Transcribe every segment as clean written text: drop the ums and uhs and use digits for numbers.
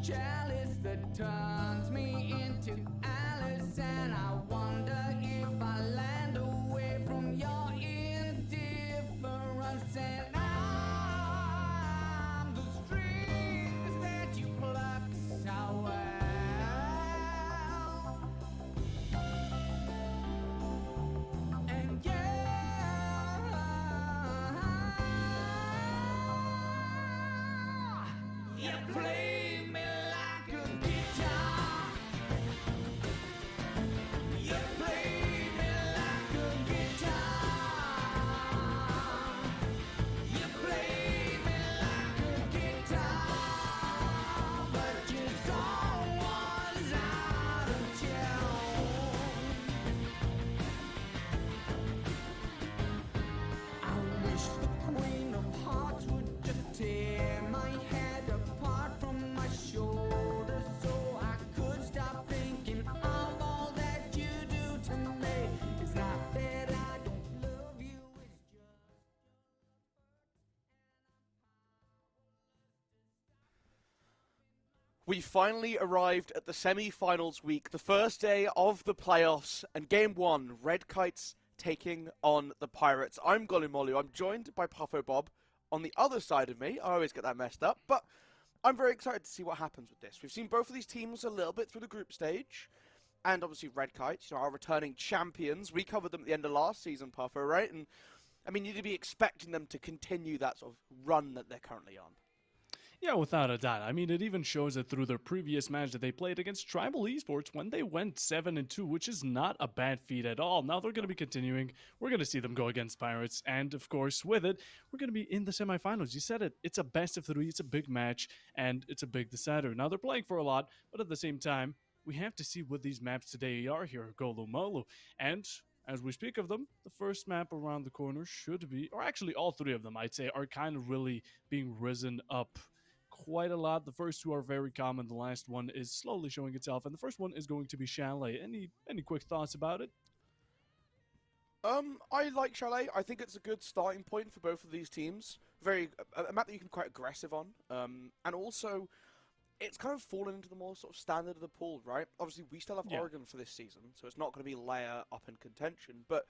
chalice that turns me into Alice, and I wonder if I land away from your indifference. And I'm the strings that you pluck so well. And you play me like a guitar. You play me like a guitar. You play me like a guitar, but your song was out of tune. I wish the Queen of Hearts would just tear my head apart from my shoulders, so I could stop thinking of all that you do to me. It's not that I don't love you, it's just We finally arrived at the semi-finals week, the first day of the playoffs, and game one, Red Kites taking on the Pirates. I'm Golumolu. I'm joined by Puffo Bob on the other side of me. I always get that messed up, but I'm very excited to see what happens with this. We've seen both of these teams a little bit through the group stage, and obviously Red Kites, our returning champions. We covered them at the end of last season, Puffo, right? And I mean, you'd be expecting them to continue that sort of run that they're currently on. Yeah, without a doubt. I mean, it even shows it through their previous match that they played against Tribal Esports when they went 7-2, which is not a bad feat at all. Now they're going to be continuing. We're going to see them go against Pirates, and of course, with it, we're going to be in the semifinals. You said it. It's a best of three. It's a big match, and it's a big decider. Now they're playing for a lot, but at the same time, we have to see what these maps today are here at Golumolu. And as we speak of them, the first map around the corner should be, or actually all three of them, I'd say, are kind of really being risen up quite a lot. The first two are very common. The last one is slowly showing itself, and the first one is going to be Chalet. Any quick thoughts about it? I like Chalet. I think it's a good starting point for both of these teams. A map that you can be quite aggressive on, and also it's kind of fallen into the more sort of standard of the pool, right? Obviously, we still have Oregon for this season, so it's not going to be layer up in contention, but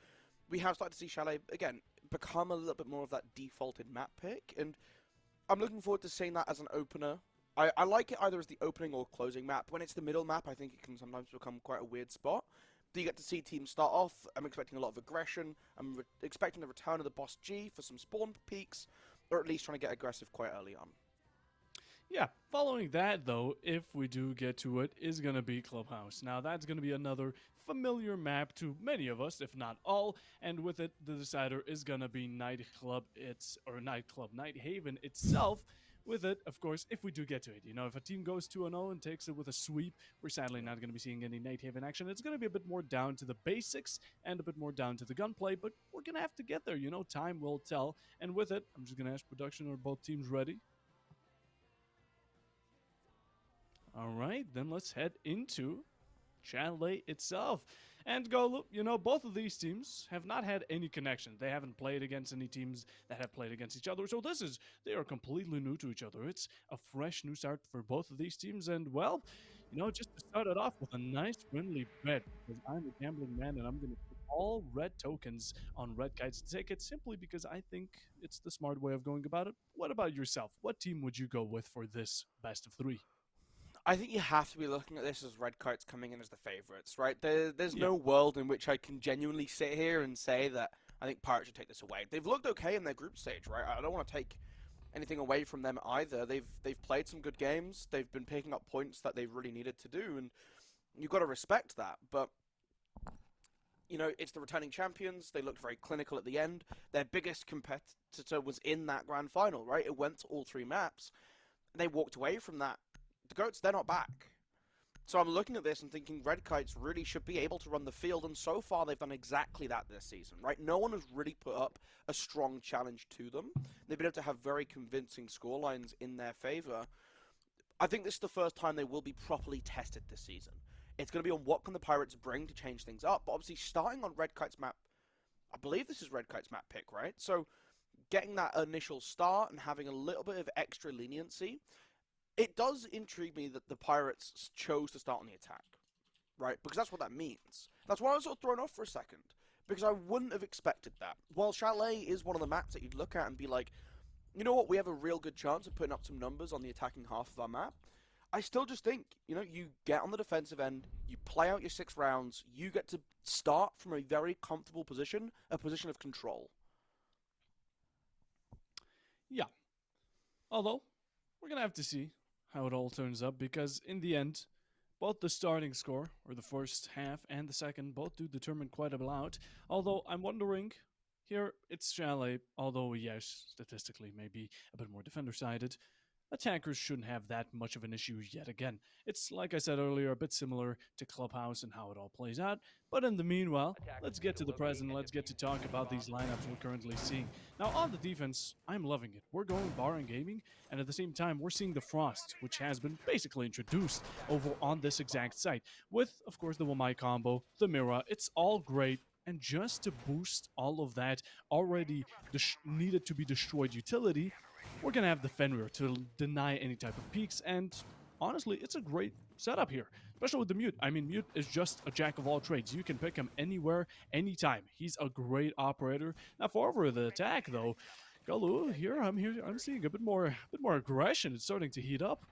we have started to see Chalet again become a little bit more of that defaulted map pick, and I'm looking forward to seeing that as an opener. I like it either as the opening or closing map. When it's the middle map, I think it can sometimes become quite a weird spot. Do you get to see teams start off? I'm expecting a lot of aggression. I'm expecting the return of the Boss G for some spawn peaks, or at least trying to get aggressive quite early on. Yeah, following that, though, if we do get to it, is going to be Clubhouse. Now, that's going to be another familiar map to many of us, if not all, and with it, the decider is going to be Nighthaven itself. With it, of course, if we do get to it, if a team goes 2-0 and takes it with a sweep, we're sadly not going to be seeing any Nighthaven action. It's going to be a bit more down to the basics and a bit more down to the gunplay, but we're going to have to get there. Time will tell. And with it, I'm just going to ask production, are both teams ready? All right, then let's head into Chalet itself. And Golu, both of these teams have not had any connection. They haven't played against any teams that have played against each other. So they are completely new to each other. It's a fresh new start for both of these teams. And, well, just to start it off with a nice friendly bet, because I'm a gambling man and I'm going to put all red tokens on Red Kites tickets simply because I think it's the smart way of going about it. What about yourself? What team would you go with for this best of three? I think you have to be looking at this as Red Kites coming in as the favourites, right? There's no world in which I can genuinely sit here and say that I think Pirates should take this away. They've looked okay in their group stage, right? I don't want to take anything away from them either. They've played some good games. They've been picking up points that they've really needed to do, and you've got to respect that. But it's the returning champions. They looked very clinical at the end. Their biggest competitor was in that grand final, right? It went to all three maps. They walked away from that. The GOATs, they're not back. So I'm looking at this and thinking Red Kites really should be able to run the field, and so far they've done exactly that this season, right? No one has really put up a strong challenge to them. They've been able to have very convincing scorelines in their favour. I think this is the first time they will be properly tested this season. It's going to be on what can the Pirates bring to change things up, but obviously starting on Red Kite's map, I believe this is Red Kite's map pick, right? So getting that initial start and having a little bit of extra leniency, It does intrigue me that the Pirates chose to start on the attack, right? Because that's what that means. That's why I was sort of thrown off for a second, because I wouldn't have expected that. While Chalet is one of the maps that you'd look at and be like, you know what, we have a real good chance of putting up some numbers on the attacking half of our map, I still just think, you get on the defensive end, you play out your 6 rounds, you get to start from a very comfortable position, a position of control. Yeah. Although, we're going to have to see how it all turns up, because in the end, both the starting score, or the first half, and the second, both do determine quite a lot. Although, I'm wondering, here, it's Chalet, although, yes, statistically, maybe a bit more defender-sided. Attackers shouldn't have that much of an issue yet again. It's, like I said earlier, a bit similar to Clubhouse and how it all plays out. But in the meanwhile, let's get to the present, let's get to talk about these lineups we're currently seeing. Now, on the defense, I'm loving it. We're going bar and gaming, and at the same time, we're seeing the Frost, which has been basically introduced over on this exact site. With, of course, the Wamai combo, the Mira, it's all great. And just to boost all of that already needed to be destroyed utility, we're going to have the Fenrir to deny any type of peaks, and honestly, it's a great setup here, especially with the Mute. I mean, Mute is just a jack of all trades. You can pick him anywhere, anytime. He's a great operator. Now, for over the attack, though, Galu, I'm seeing a bit more aggression. It's starting to heat up.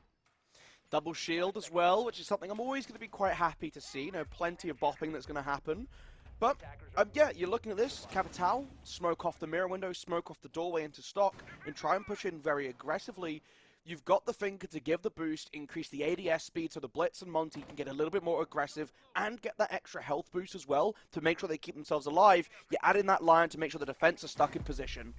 Double shield as well, which is something I'm always going to be quite happy to see. Plenty of bopping that's going to happen. But, yeah, you're looking at this. Capital, smoke off the mirror window, smoke off the doorway into stock, and try and push in very aggressively. You've got the finger to give the boost, increase the ADS speed so the Blitz and Monty can get a little bit more aggressive, and get that extra health boost as well to make sure they keep themselves alive. You add in that line to make sure the defense are stuck in position.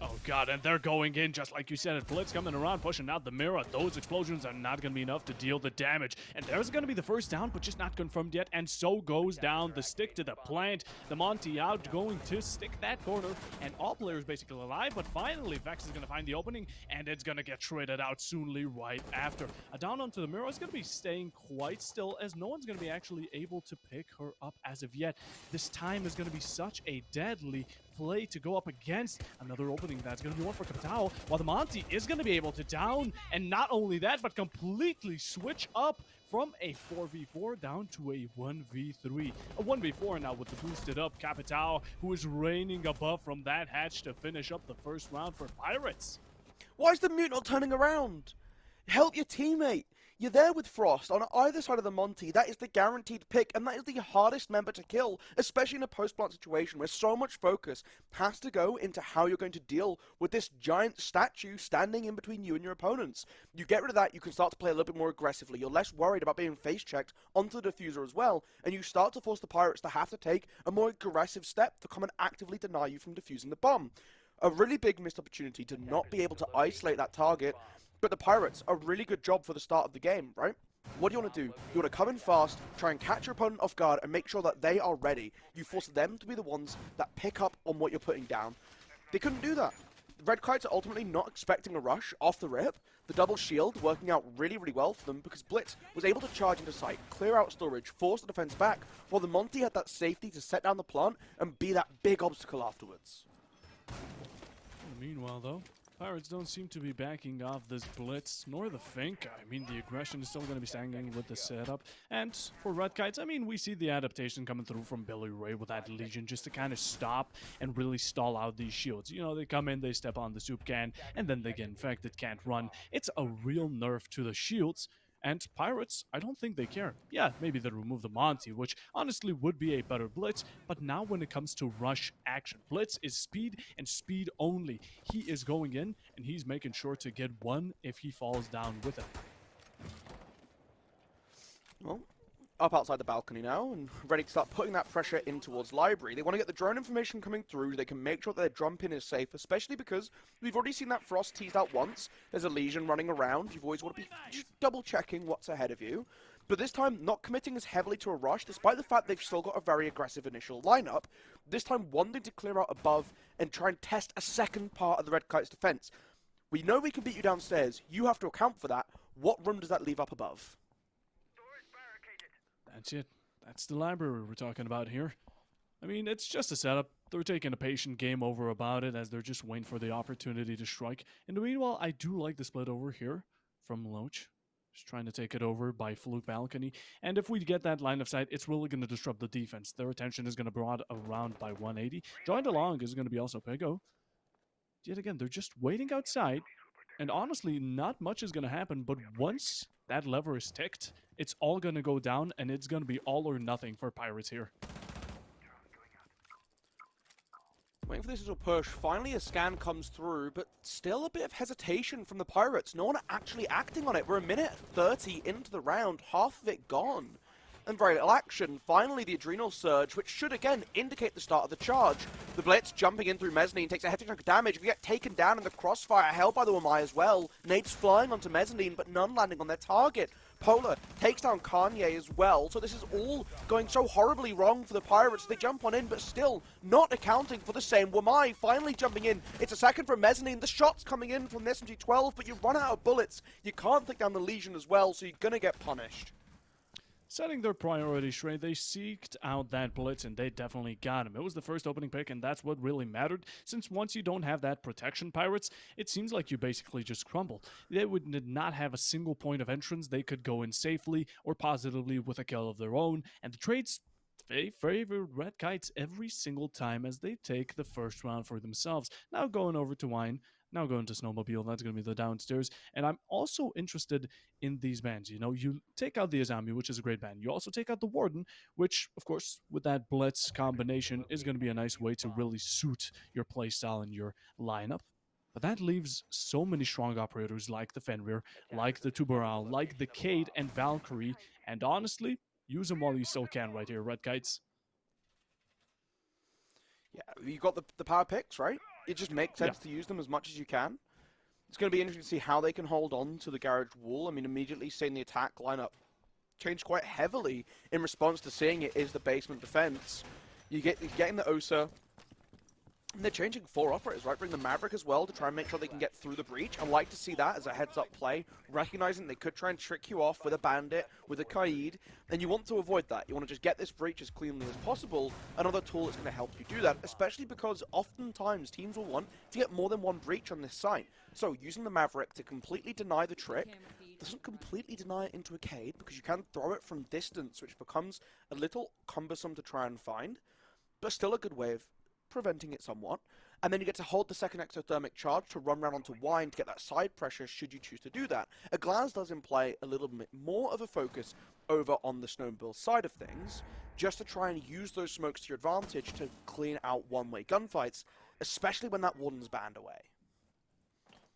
Oh god, and they're going in just like you said it. Blitz coming around, pushing out the mirror. Those explosions are not going to be enough to deal the damage. And there's going to be the first down, but just not confirmed yet. And so goes down the stick to the plant. The Monty out going to stick that corner. And all players basically alive, but finally Vex is going to find the opening, and it's going to get traded out soonly right after. A down onto the mirror is going to be staying quite still, as no one's going to be actually able to pick her up as of yet. This time is going to be such a deadly play to go up against. Another opening that's going to be one for Kaptao, while the Monty is going to be able to down, and not only that, but completely switch up from a 4v4 down to a 1v3. A 1v4 now with the boosted up Kapitao, who is reigning above from that hatch to finish up the first round for Pirates. Why is the Mute not turning around? Help your teammate. You're there with Frost on either side of the Monty. That is the guaranteed pick, and that is the hardest member to kill, especially in a post-plant situation where so much focus has to go into how you're going to deal with this giant statue standing in between you and your opponents. You get rid of that, you can start to play a little bit more aggressively. You're less worried about being face-checked onto the diffuser as well, and you start to force the Pirates to have to take a more aggressive step to come and actively deny you from defusing the bomb. A really big missed opportunity to not be able to isolate that target. But the Pirates, a really good job for the start of the game, right? What do you want to do? You want to come in fast, try and catch your opponent off guard, and make sure that they are ready. You force them to be the ones that pick up on what you're putting down. They couldn't do that. The Red Kites are ultimately not expecting a rush off the rip. The double shield working out really, really well for them because Blitz was able to charge into sight, clear out storage, force the defense back, while the Monty had that safety to set down the plant and be that big obstacle afterwards. Meanwhile, though, Pirates don't seem to be backing off this blitz, nor the Fink. I mean, the aggression is still going to be standing with the setup. And for Red Kites, I mean, we see the adaptation coming through from Billy Ray with that Legion just to kind of stop and really stall out these shields. You know, they come in, they step on the soup can, and then they get infected, can't run. It's a real nerf to the shields. And Pirates, I don't think they care. Yeah, maybe they remove the Monty, which honestly would be a better Blitz, but now when it comes to rush action, Blitz is speed and speed only. He is going in, and he's making sure to get one if he falls down with it. Well, up outside the balcony now and ready to start putting that pressure in towards Library. They want to get the drone information coming through. They can make sure that their drum pin is safe, especially because we've already seen that Frost teased out once. There's a Legion running around. You've always want to be just double-checking what's ahead of you. But this time, not committing as heavily to a rush, despite the fact they've still got a very aggressive initial lineup. This time, wanting to clear out above and try and test a second part of the Red Kite's defense. We know we can beat you downstairs. You have to account for that. What room does that leave up above? That's it. That's the library we're talking about here. I mean, it's just a setup. They're taking a patient game over about it as they're just waiting for the opportunity to strike. In the meanwhile, I do like the split over here. from Loach. Just trying to take it over by Fluke Balcony. And if we get that line of sight, it's really going to disrupt the defense. Their attention is going to be brought around by 180. Joined along is going to be also Pego. Yet again, they're just waiting outside. And honestly, not much is going to happen. But once that lever is ticked, it's all going to go down. And it's going to be all or nothing for Pirates here. Waiting for this little push. Finally, a scan comes through, but still a bit of hesitation from the Pirates. No one actually acting on it. We're a minute 30 into the round, half of it gone. And very little action. Finally, the Adrenal Surge, which should again indicate the start of the charge. The Blitz jumping in through Mezzanine takes a hefty chunk of damage. We get taken down in the crossfire, held by the Wamai as well. Nades flying onto Mezzanine, but none landing on their target. Polar takes down Kanye as well, so this is all going so horribly wrong for the Pirates. They jump on in, but still not accounting for the same. Wamai finally jumping in. It's a second from Mezzanine. The shot's coming in from the SMG-12, but you run out of bullets. You can't take down the Legion as well, so you're going to get punished. Setting their priorities straight, they seeked out that blitz and they definitely got him. It was the first opening pick and that's what really mattered, since once you don't have that protection, Pirates, it seems like you basically just crumble. They did not have a single point of entrance they could go in safely or positively with a kill of their own, and the trades they favor Red Kites every single time as they take the first round for themselves. Now going over to Wine. Now going to Snowmobile, that's going to be the downstairs. And I'm also interested in these bans. You know, you take out the Azami, which is a great ban. You also take out the Warden, which, of course, with that Blitz combination, is going to be a nice way to really suit your playstyle and your lineup. But that leaves so many strong operators like the Fenrir, like the Tuberal, like the Cade and Valkyrie. And honestly, use them while you still can right here, Red Kites. Yeah, you got the power picks, right? It just makes sense to use them as much as you can. It's going to be interesting to see how they can hold on to the garage wall. I mean, immediately seeing the attack lineup change quite heavily in response to seeing it is the basement defense. You're getting the Osa. And they're changing 4 operators, right? Bring the Maverick as well to try and make sure they can get through the breach. I like to see that as a heads-up play, recognizing they could try and trick you off with a Bandit, with a Kaid, and you want to avoid that. You want to just get this breach as cleanly as possible. Another tool that's going to help you do that, especially because oftentimes teams will want to get more than one breach on this site. So using the Maverick to completely deny the trick doesn't completely deny it into a Kaid, because you can throw it from distance, which becomes a little cumbersome to try and find, but still a good way of preventing it somewhat. And then you get to hold the second exothermic charge to run around onto Wine to get that side pressure should you choose to do that. A Glaz does imply a little bit more of a focus over on the Snowmobile side of things, just to try and use those smokes to your advantage to clean out one-way gunfights, especially when that Warden's banned away.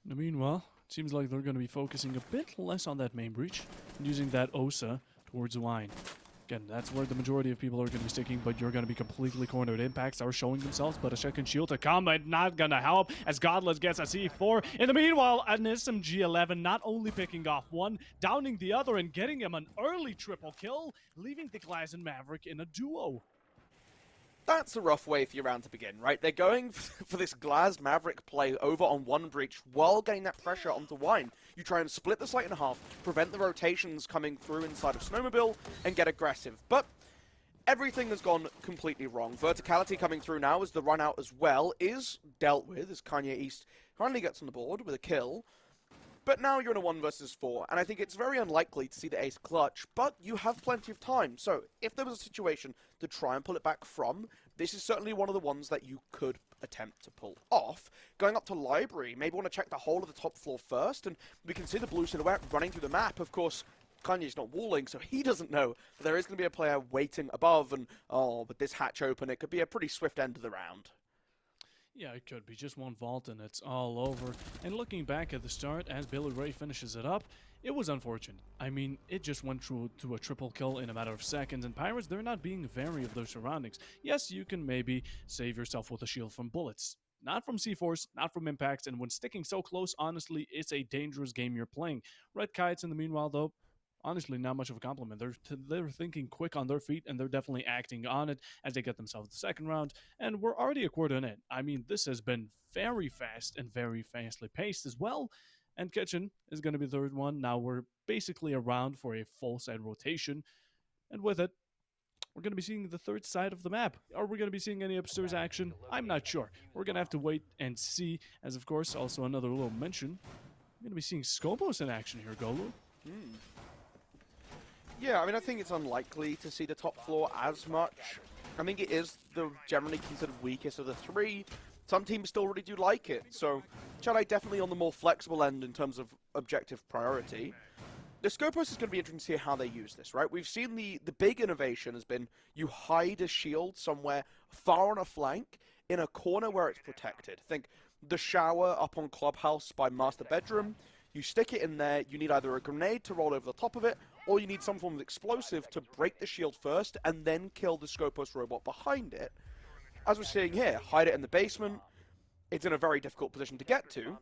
Meanwhile, it seems like they're going to be focusing a bit less on that main breach and using that Osa towards Wine. Again, that's where the majority of people are going to be sticking, but you're going to be completely cornered. Impacts are showing themselves, but a second shield to come, but not going to help as Godless gets a C4. In the meanwhile, an SMG-11 not only picking off one, downing the other, and getting him an early triple kill, leaving the Glaz and Maverick in a duo. That's a rough way for your round to begin, right? They're going for this Glaz Maverick play over on one breach while getting that pressure onto Wine. You try and split the site in half, prevent the rotations coming through inside of Snowmobile, and get aggressive. But everything has gone completely wrong. Verticality coming through now as the run out as well is dealt with as Kanye East finally gets on the board with a kill. But now you're in a 1 versus 4, and I think it's very unlikely to see the ace clutch, but you have plenty of time. So if there was a situation to try and pull it back from, this is certainly one of the ones that you could attempt to pull off. Going up to Library, maybe want to check the whole of the top floor first, and we can see the blue silhouette running through the map. Of course, Kanye's not walling, so he doesn't know that there is going to be a player waiting above, and with this hatch open, it could be a pretty swift end of the round. Yeah, it could be just one vault and it's all over. And looking back at the start, as Billy Ray finishes it up, it was unfortunate. I mean, it just went through to a triple kill in a matter of seconds, and Pirates, they're not being wary of their surroundings. Yes, you can maybe save yourself with a shield from bullets. Not from C4s, not from impacts, and when sticking so close, honestly, it's a dangerous game you're playing. Red Kites, in the meanwhile, though, honestly, not much of a compliment. They're thinking quick on their feet, and they're definitely acting on it as they get themselves the second round. And we're already a quarter in it. I mean, this has been very fast and very fastly paced as well. And Kitchen is going to be the third one. Now we're basically around for a full side rotation. And with it, we're going to be seeing the third side of the map. Are we going to be seeing any upstairs action? I'm not sure. We're going to have to wait and see. As, of course, also another little mention. We're going to be seeing Skobos in action here, Golu. Yeah, I mean, I think it's unlikely to see the top floor as much. I think it is the generally considered weakest of the three. Some teams still really do like it, so Chennai definitely on the more flexible end in terms of objective priority. The Scopus is going to be interesting to see how they use this, right? We've seen the big innovation has been you hide a shield somewhere far on a flank in a corner where it's protected. Think the shower up on Clubhouse by Master Bedroom. You stick it in there, you need either a grenade to roll over the top of it, or you need some form of explosive to break the shield first and then kill the Scopus robot behind it. As we're seeing here, hide it in the basement. It's in a very difficult position to get to.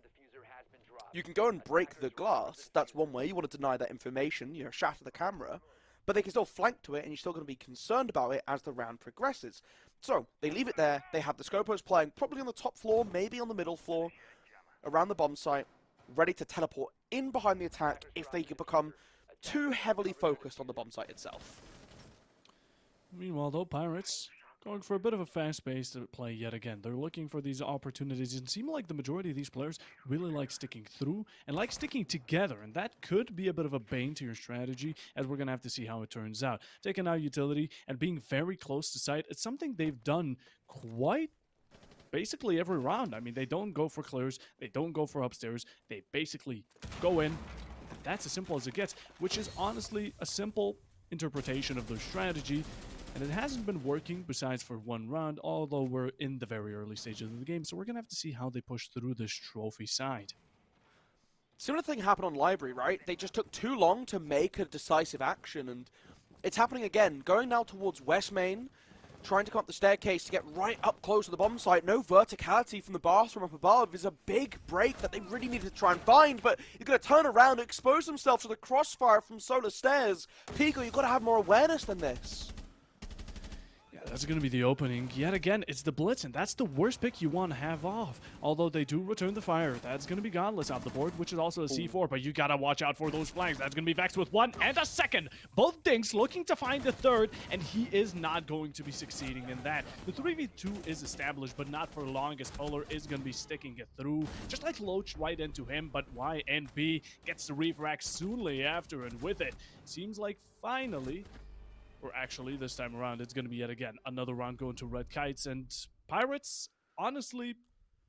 You can go and break the glass. That's one way. You want to deny that information, shatter the camera. But they can still flank to it, and you're still going to be concerned about it as the round progresses. So, they leave it there. They have the Scopos playing probably on the top floor, maybe on the middle floor, around the bomb site, ready to teleport in behind the attack if they could become too heavily focused on the bomb site itself. Meanwhile, though, Pirates going for a bit of a fast-paced play yet again. They're looking for these opportunities, and seem like the majority of these players really like sticking through and like sticking together, and that could be a bit of a bane to your strategy, as we're going to have to see how it turns out. Taking out utility and being very close to site, it's something they've done quite basically every round. I mean, they don't go for clears, they don't go for upstairs, they basically go in. That's as simple as it gets, which is honestly a simple interpretation of their strategy. And it hasn't been working besides for one round, although we're in the very early stages of the game, so we're going to have to see how they push through this trophy side. Similar thing happened on Library, right? They just took too long to make a decisive action, and it's happening again. Going now towards West Main, trying to come up the staircase to get right up close to the bomb site. No verticality from the bathroom up above is a big break that they really need to try and find, but you're going to turn around and expose themselves to the crossfire from Solar Stairs. Pico, you've got to have more awareness than this. That's going to be the opening. Yet again, it's the Blitz, and that's the worst pick you want to have off. Although they do return the fire. That's going to be Godless off the board, which is also a C4, but you got to watch out for those flags. That's going to be Vex with one and a second. Both Dinks looking to find the third, and he is not going to be succeeding in that. The 3v2 is established, but not for long, as Polar is going to be sticking it through. Just like Loach right into him, but YNB gets the refract soonly after, and with it, seems like finally... or actually, this time around, it's going to be yet again another round going to Red Kites, and Pirates, honestly,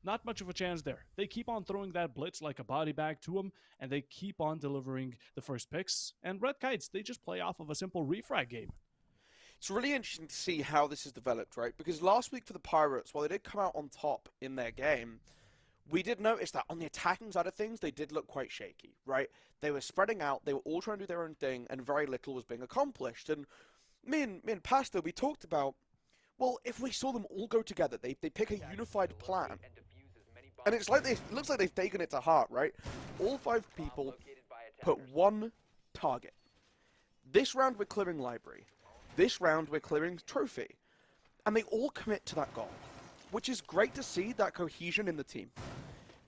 not much of a chance there. They keep on throwing that blitz like a body bag to them, and they keep on delivering the first picks, and Red Kites, they just play off of a simple refrag game. It's really interesting to see how this has developed, right? Because last week for the Pirates, while they did come out on top in their game, we did notice that on the attacking side of things, they did look quite shaky, right? They were spreading out, they were all trying to do their own thing, and very little was being accomplished, and me and Pasta, we talked about, well, if we saw them all go together, they pick a unified plan. And it's like it looks like they've taken it to heart, right? All 5 people put one target. This round we're clearing Library. This round we're clearing Trophy. And they all commit to that goal, which is great to see that cohesion in the team.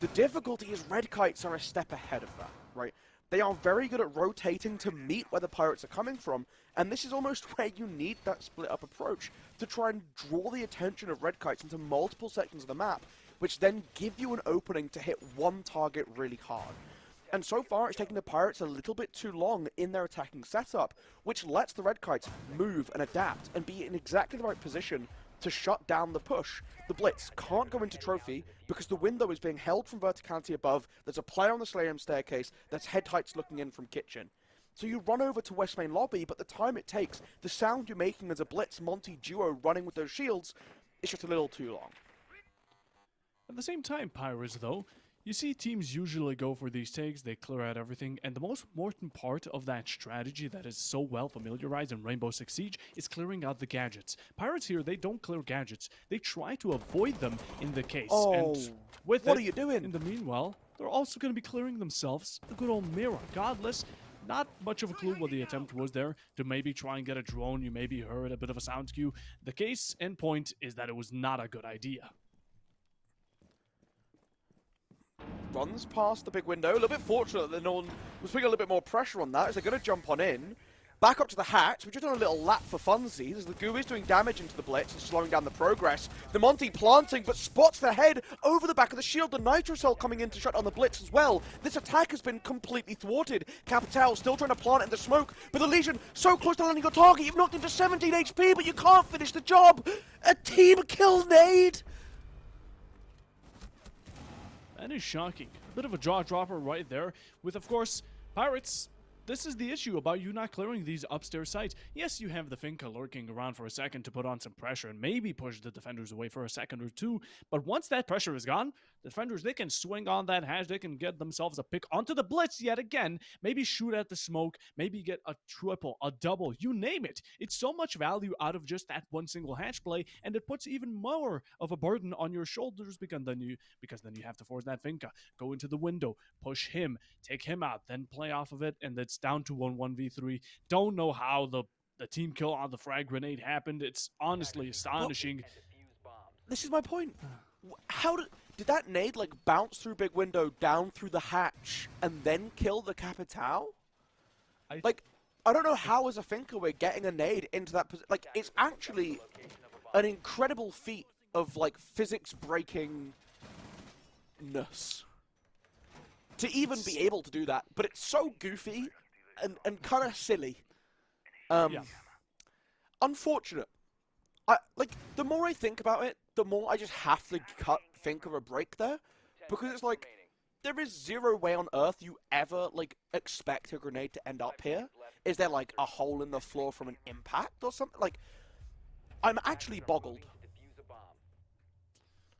The difficulty is Red Kites are a step ahead of that, right? They are very good at rotating to meet where the Pirates are coming from, and this is almost where you need that split-up approach to try and draw the attention of Red Kites into multiple sections of the map, which then give you an opening to hit one target really hard. And so far, it's taking the Pirates a little bit too long in their attacking setup, which lets the Red Kites move and adapt and be in exactly the right position to shut down the push. The Blitz can't go into Trophy because the window is being held from verticality above. There's a player on the Slayham staircase that's head heights looking in from kitchen. So you run over to West Main lobby, but the time it takes, the sound you're making as a Blitz Monty duo running with those shields, is just a little too long. At the same time, Pirates, though, you see teams usually go for these takes, they clear out everything, and the most important part of that strategy that is so well familiarized in Rainbow Six Siege is clearing out the gadgets. Pirates here, they don't clear gadgets, they try to avoid them in the case. Oh, and with what are you doing? In the meanwhile, they're also going to be clearing themselves the good old mirror. Godless, not much of a clue what the attempt was there to maybe try and get a drone, you maybe heard a bit of a sound cue. The case and point is that it was not a good idea. Runs past the big window. A little bit fortunate that no one was putting a little bit more pressure on that as they're going to jump on in. back up to the hatch. We've just done a little lap for funsies as the goo is doing damage into the blitz and slowing down the progress. The Monty planting, but spots the head over the back of the shield. The Nitro Cell coming in to shut down the blitz as well. This attack has been completely thwarted. Capital still trying to plant in the smoke, but the Legion so close to landing your target. You've knocked into 17 HP, but you can't finish the job. A team kill nade. That is shocking. A bit of a jaw dropper right there with, of course, Pirates. This is the issue about you not clearing these upstairs sites. Yes, you have the Finka lurking around for a second to put on some pressure and maybe push the defenders away for a second or two, but once that pressure is gone, the defenders, they can swing on that hatch, they can get themselves a pick onto the blitz yet again, maybe shoot at the smoke, maybe get a triple, a double, you name it. It's so much value out of just that one single hatch play, and it puts even more of a burden on your shoulders because then you have to force that Finka, go into the window, push him, take him out, then play off of it, and it's down to 1v3. Don't know how the team kill on the frag grenade happened. It's honestly astonishing. This is my point. How did that nade like bounce through big window down through the hatch and then kill the Capital? I don't know how as a Finka we're getting a nade into that position. Like, it's actually an incredible feat of like physics breakingness to even be able to do that, but it's so goofy and kind of silly. Unfortunate. The more I think about it, the more I just have to think of a break there, because it's like, there is zero way on earth you ever, like, expect a grenade to end up here. Is there, like, a hole in the floor from an impact or something? Like, I'm actually boggled.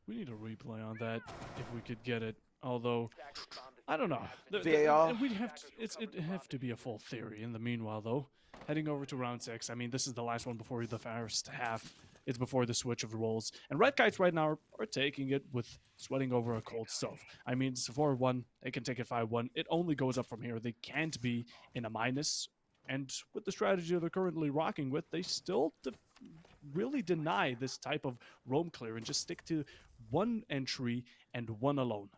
We need a replay on that if we could get it, although I don't know. VAR. It'd have to be a full theory. In the meanwhile, though, heading over to round 6. I mean, this is the last one before the first half. It's before the switch of roles. And Red Kites right now are taking it with sweating over a cold stove. I mean, it's 4-1. They can take it 5-1. It only goes up from here. They can't be in a minus. And with the strategy they're currently rocking with, they still really deny this type of roam clear and just stick to one entry and one alone.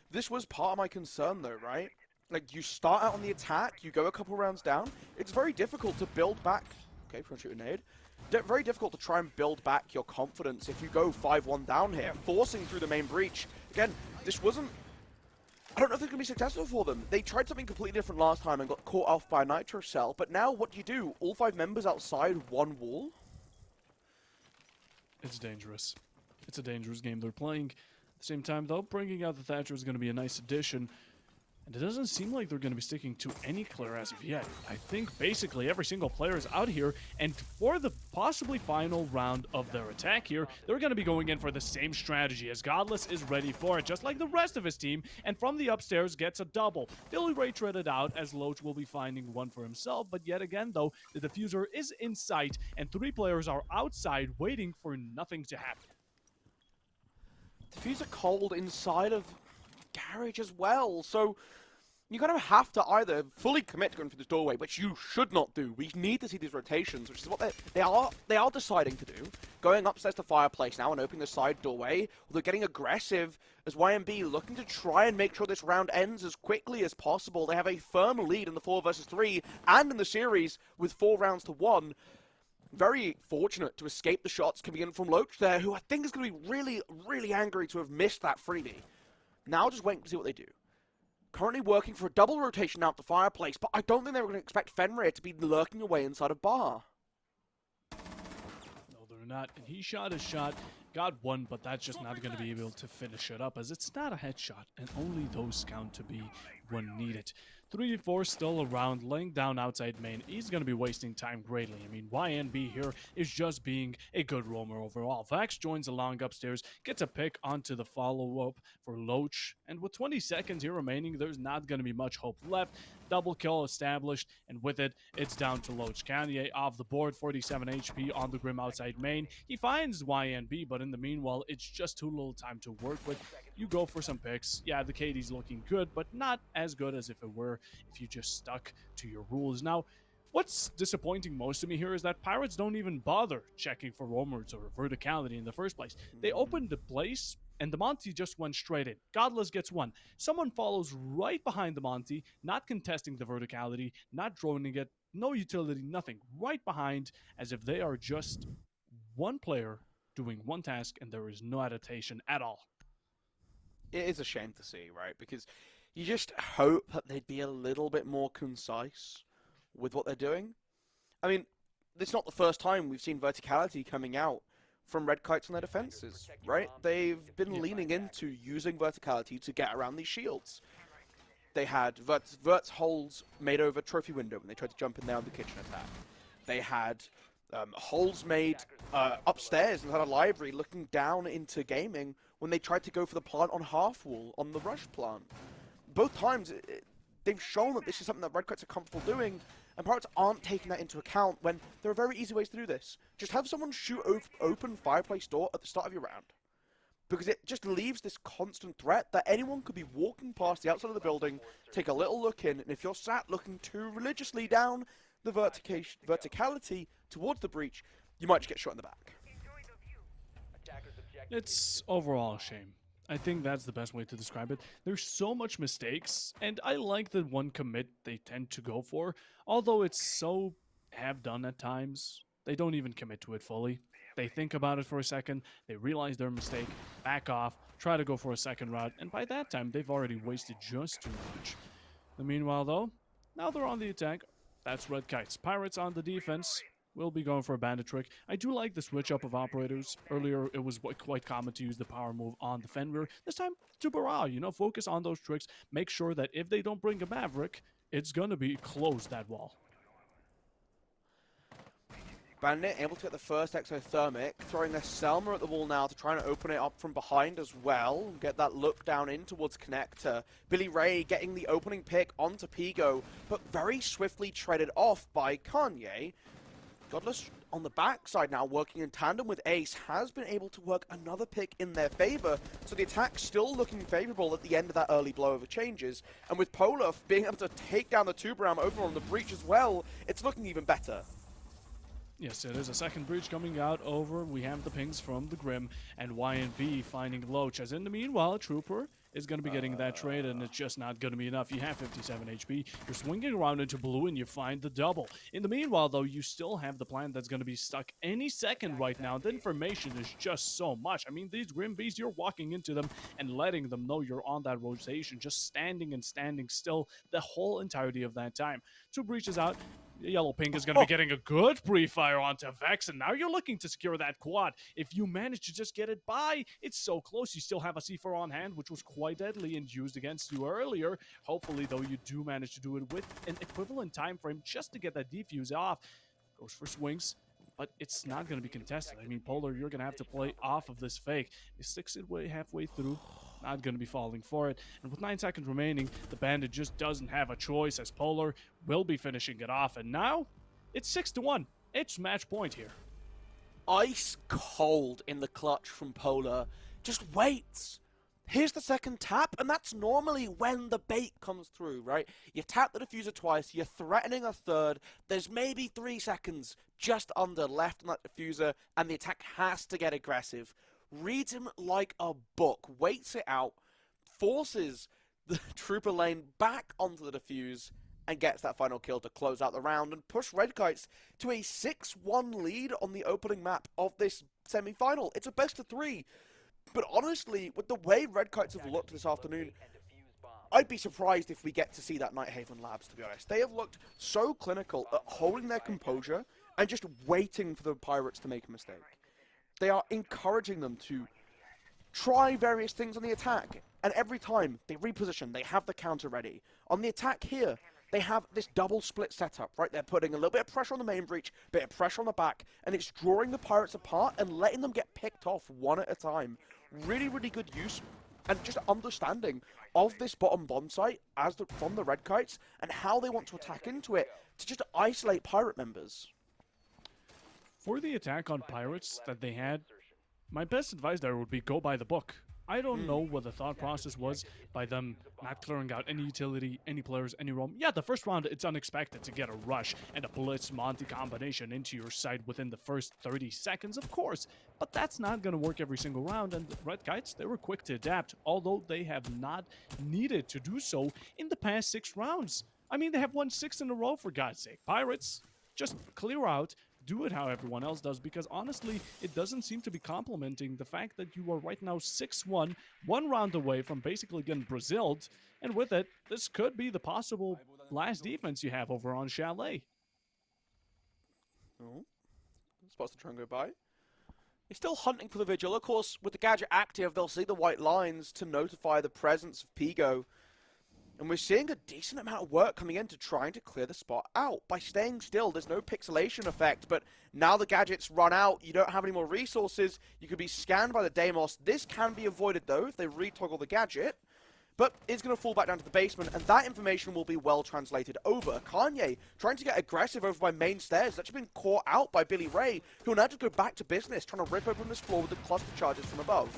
This was part of my concern, though, right? Like, you start out on the attack, you go a couple rounds down. It's very difficult to build back. Okay, front shoot a nade. Very difficult to try and build back your confidence if you go 5-1 down here, forcing through the main breach. Again, this wasn't... I don't know if it's going to be successful for them. They tried something completely different last time and got caught off by a Nitro Cell, but now what do? All 5 members outside one wall? It's dangerous. It's a dangerous game they're playing. At the same time, though, bringing out the Thatcher is going to be a nice addition. And it doesn't seem like they're going to be sticking to any clear as of yet. I think basically every single player is out here, and for the possibly final round of their attack here, they're going to be going in for the same strategy as Godless is ready for it, just like the rest of his team, and from the upstairs gets a double. Billy Ray traded out as Loach will be finding one for himself, but yet again though, the diffuser is in sight, and 3 players are outside waiting for nothing to happen. Diffuser cold inside of garage as well, so you kind of have to either fully commit to going through this doorway, which you should not do. We need to see these rotations, which is what they are deciding to do. Going upstairs to fireplace now and opening the side doorway. Well, they're getting aggressive as YMB looking to try and make sure this round ends as quickly as possible. They have a firm lead in the 4 versus 3 and in the series with 4 rounds to 1. Very fortunate to escape the shots coming in from Loach there, who I think is going to be really, really angry to have missed that freebie. Now just waiting to see what they do. Currently working for a double rotation out the fireplace, but I don't think they were going to expect Fenrir to be lurking away inside a bar. No, they're not. And he shot his shot, got one, but that's just not going to be able to finish it up, as it's not a headshot, and only those count to be when needed. 3-4 still around, laying down outside main. He's going to be wasting time greatly. I mean, YNB here is just being a good roamer overall. Vax joins along upstairs, gets a pick onto the follow-up for Loach, and with 20 seconds here remaining, there's not going to be much hope left. Double kill established, and with it, it's down to Loach. Kanye off the board, 47 HP on the Grim outside main. He finds YNB, but in the meanwhile, it's just too little time to work with. You go for some picks. Yeah, the KD's looking good, but not as good as if it were if you just stuck to your rules. Now, what's disappointing most to me here is that Pirates don't even bother checking for roamers or verticality in the first place. They opened the place and the Monty just went straight in. Godless gets one. Someone follows right behind the Monty, not contesting the verticality, not droning it, no utility, nothing. Right behind, as if they are just one player doing one task and there is no adaptation at all. It is a shame to see, right? Because you just hope that they'd be a little bit more concise with what they're doing. I mean, it's not the first time we've seen verticality coming out from Red Kites on their defenses, right? They've been leaning into using verticality to get around these shields. They had Vert's holes made over trophy window when they tried to jump in there on the kitchen attack. They had holes made upstairs inside a library looking down into gaming when they tried to go for the plant on half wall on the rush plant. Both times, they've shown that this is something that Red Kites are comfortable doing, and Pirates aren't taking that into account when there are very easy ways to do this. Just have someone shoot open fireplace door at the start of your round. Because it just leaves this constant threat that anyone could be walking past the outside of the building, take a little look in, and if you're sat looking too religiously down the verticality towards the breach, you might just get shot in the back. It's overall a shame. I think that's the best way to describe it. There's so much mistakes, and I like the one commit they tend to go for, although it's so half-done at times. They don't even commit to it fully. They think about it for a second, they realize their mistake, back off, try to go for a second route, and by that time, they've already wasted just too much. Meanwhile, though, now they're on the attack. That's Red Kites. Pirates on the defense. We'll be going for a bandit trick. I do like the switch up of operators. Earlier, it was quite common to use the power move on the Fenrir. This time, to Baral, focus on those tricks. Make sure that if they don't bring a Maverick, it's going to be close that wall. Bandit able to get the first exothermic, throwing their Selma at the wall now to try and open it up from behind as well. Get that look down in towards Connector. Billy Ray getting the opening pick onto Pigo, but very swiftly treaded off by Kanye. Godless on the backside now, working in tandem with Ace, has been able to work another pick in their favor, so the attack still looking favorable at the end of that early blow over changes. And with Polar being able to take down the Tuberam over on the breach as well, it's looking even better. Yes, it is a second breach coming out over. We have the pings from the Grim and YNB finding Loach. As in the meanwhile, Trooper is going to be getting that trade, and it's just not going to be enough. You have 57 HP. You're swinging around into blue, and you find the double. In the meanwhile, though, you still have the plant that's going to be stuck any second right now. The information is just so much. I mean, these Grim Bees, you're walking into them and letting them know you're on that rotation, just standing and standing still the whole entirety of that time. 2 breaches out. Yellow Pink is going to be getting a good pre-fire onto Vex, and now you're looking to secure that quad. If you manage to just get it by, it's so close. You still have a C4 on hand, which was quite deadly and used against you earlier. Hopefully, though, you do manage to do it with an equivalent time frame just to get that defuse off. Goes for swings, but it's not going to be contested. I mean, Polar, you're going to have to play off of this fake. He sticks it halfway through. Not going to be falling for it. And with 9 seconds remaining, the Bandit just doesn't have a choice, as Polar will be finishing it off. And now, it's 6-1. It's match point here. Ice cold in the clutch from Polar. Just waits. Here's the second tap, and that's normally when the bait comes through, right? You tap the diffuser twice, you're threatening a third, there's maybe 3 seconds just under left on that diffuser, and the attack has to get aggressive. Reads him like a book, waits it out, forces the Trooper lane back onto the defuse, and gets that final kill to close out the round and push Red Kites to a 6-1 lead on the opening map of this semi-final. It's a best of 3. But honestly, with the way Red Kites have looked this afternoon, I'd be surprised if we get to see that Nighthaven Labs, to be honest. They have looked so clinical at holding their composure and just waiting for the Pirates to make a mistake. They are encouraging them to try various things on the attack, and every time they reposition, they have the counter ready. On the attack here, they have this double split setup, right? They're putting a little bit of pressure on the main breach, a bit of pressure on the back, and it's drawing the Pirates apart and letting them get picked off one at a time. Really, really good use and just understanding of this bottom bomb site from the Red Kites and how they want to attack into it to just isolate Pirate members. For the attack on Pirates that they had, my best advice there would be go by the book. I don't know what the thought process was by them not clearing out any utility, any players, any roam. Yeah, the first round, it's unexpected to get a rush and a Blitz Monty combination into your side within the first 30 seconds, of course. But that's not going to work every single round, and the Red Kites, they were quick to adapt, although they have not needed to do so in the past 6 rounds. I mean, they have won 6 in a row, for God's sake. Pirates, just clear out, do it how everyone else does, because honestly, it doesn't seem to be complementing the fact that you are right now 6-1, 1 round away from basically getting Braziled, and with it, this could be the possible last defense you have over on Chalet. Oh, spots to try and go by. He's still hunting for the Vigil. Of course, with the gadget active, they'll see the white lines to notify the presence of Pigo. And we're seeing a decent amount of work coming into trying to clear the spot out. By staying still, there's no pixelation effect, but now the gadgets run out, you don't have any more resources, you could be scanned by the Deimos. This can be avoided though, if they retoggle the gadget, but it's going to fall back down to the basement, and that information will be well translated over. Kanye trying to get aggressive over by main stairs, that's been caught out by Billy Ray, who will now just go back to business, trying to rip open this floor with the cluster charges from above.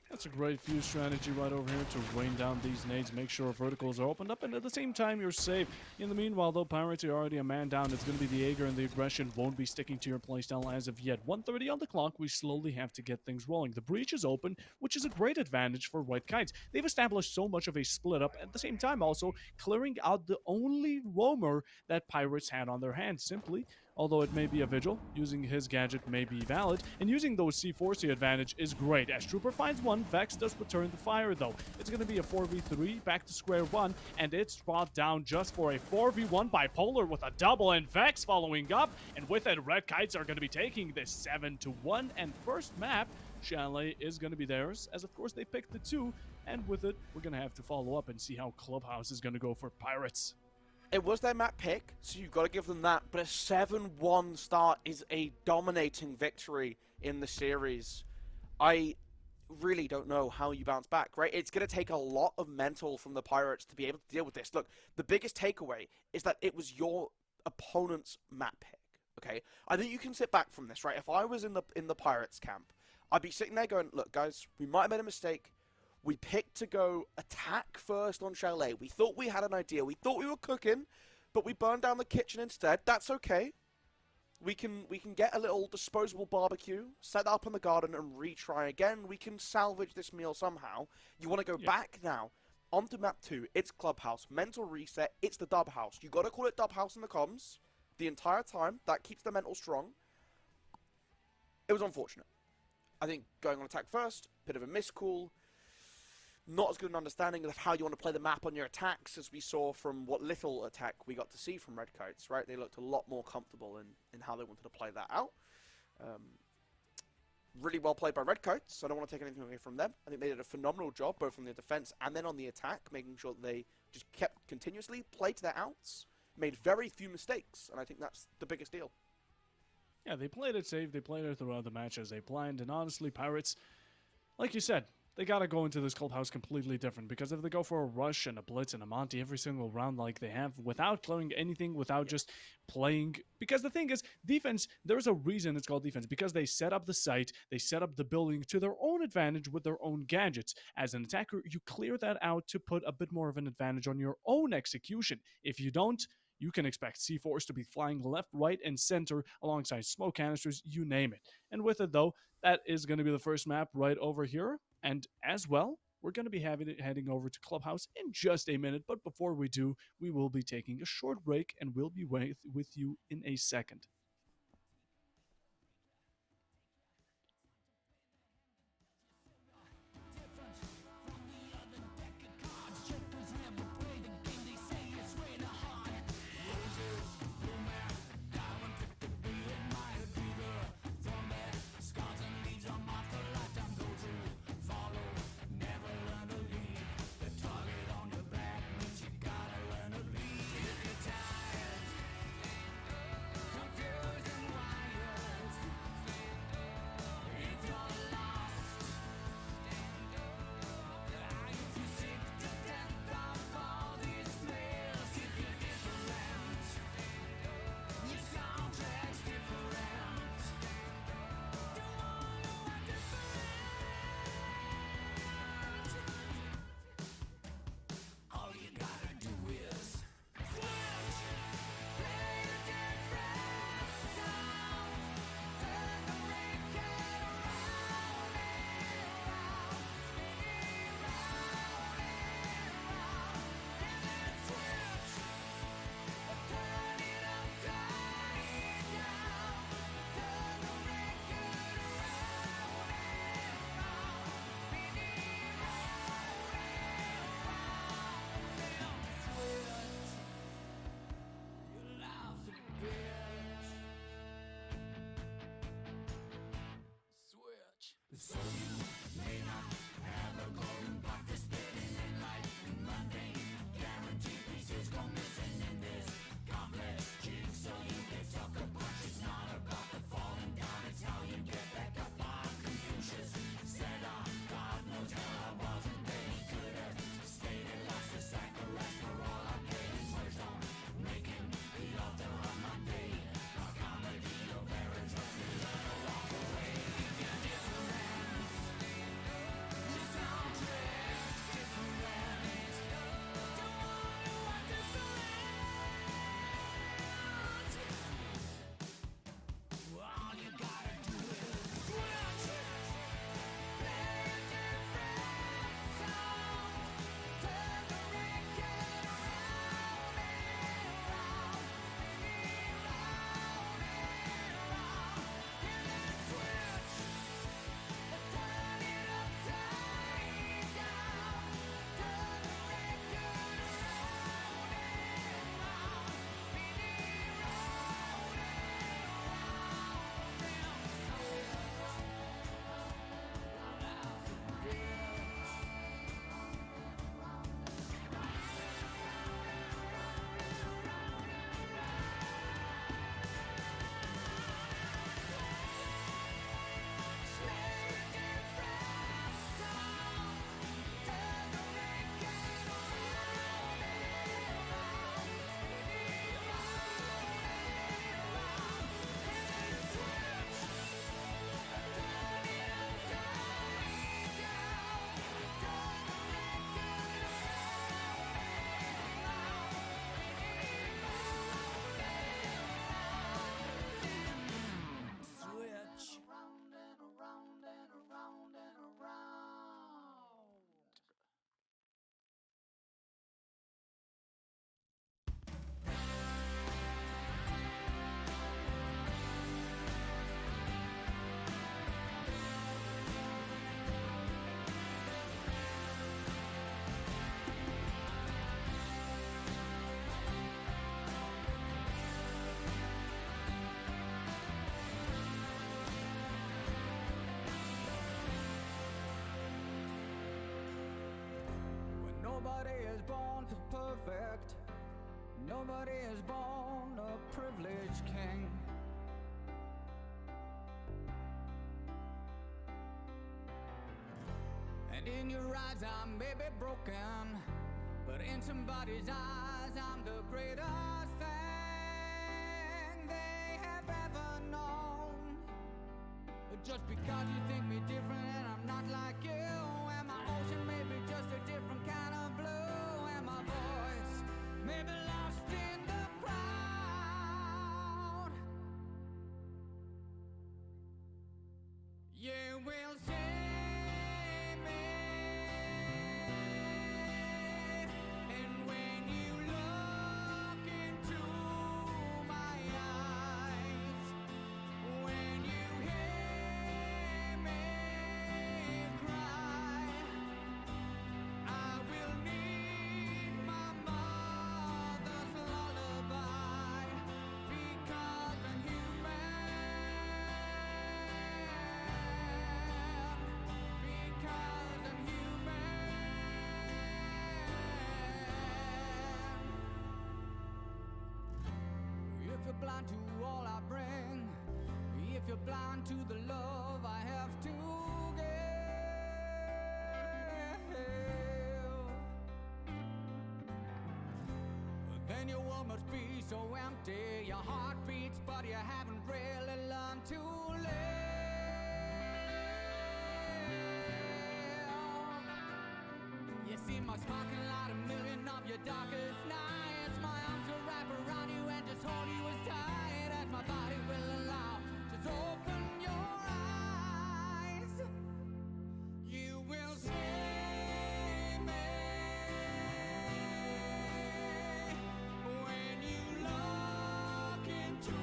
That's a great fuse strategy right over here to rain down these nades, make sure verticals are opened up, and at the same time you're safe. In the meanwhile, though, Pirates are already a man down. It's going to be the Jaeger, and the aggression won't be sticking to your playstyle as of yet. 1:30 on the clock, we slowly have to get things rolling. The breach is open, which is a great advantage for White Kites. They've established so much of a split up, at the same time also clearing out the only roamer that Pirates had on their hands, simply. Although it may be a Vigil, using his gadget may be valid, and using those C4s to advantage is great. As Trooper finds one, Vex does return the fire though. It's going to be a 4v3, back to square one, and it's brought down just for a 4v1 Bipolar with a double, and Vex following up, and with it, Red Kites are going to be taking this 7-1, and first map, Chalet is going to be theirs, as of course they picked the 2, and with it, we're going to have to follow up and see how Clubhouse is going to go for Pirates. It was their map pick, so you've got to give them that, but a 7-1 start is a dominating victory in the series. I really don't know how you bounce back, right? It's going to take a lot of mental from the Pirates to be able to deal with this. Look, the biggest takeaway is that it was your opponent's map pick, okay? I think you can sit back from this, right? If I was in the Pirates camp, I'd be sitting there going, look, guys, we might have made a mistake. We picked to go attack first on Chalet. We thought we had an idea. We thought we were cooking, but we burned down the kitchen instead. That's okay. We can get a little disposable barbecue, set that up in the garden, and retry again. We can salvage this meal somehow. You want to go back now onto map 2. It's Clubhouse. Mental reset. It's the Dub House. You got to call it Dub House in the comms the entire time. That keeps the mental strong. It was unfortunate. I think going on attack first, bit of a miscall. Not as good an understanding of how you want to play the map on your attacks as we saw from what little attack we got to see from Red Kites, right? They looked a lot more comfortable in how they wanted to play that out. Really well played by Red Kites. I don't want to take anything away from them. I think they did a phenomenal job, both on the defense and then on the attack, making sure that they just kept continuously played to their outs, made very few mistakes, and I think that's the biggest deal. Yeah, they played it safe. They played it throughout the match as they planned, and honestly, Pirates, like you said, they gotta go into this Clubhouse completely different, because if they go for a rush and a blitz and a Monty every single round like they have, without clearing anything, without just playing, because the thing is, defense, there's a reason it's called defense, because they set up the site, they set up the building to their own advantage with their own gadgets. As an attacker, you clear that out to put a bit more of an advantage on your own execution. If you don't, you can expect C4s to be flying left, right, and center alongside smoke canisters, you name it. And with it though, that is going to be the first map right over here. And as well, we're going to be heading over to Clubhouse in just a minute. But before we do, we will be taking a short break, and we'll be with you in a second. Nobody is born perfect. Nobody is born a privileged king. And in your eyes I may be broken, but in somebody's eyes I'm the greatest thing they have ever known. But just because you think me different and I'm not like you, and my ocean may be just a different kind of blue, and my voice may be lost in the crowd, you will see. If you're blind to all I bring, if you're blind to the love I have to give, then your world must be so empty. Your heart beats, but you haven't really learned to live. You see my sparkling light, a million of your darkest nights. My arms will wrap around you and just hold you as tight as my body will allow. Just open your eyes, you will see me when you look into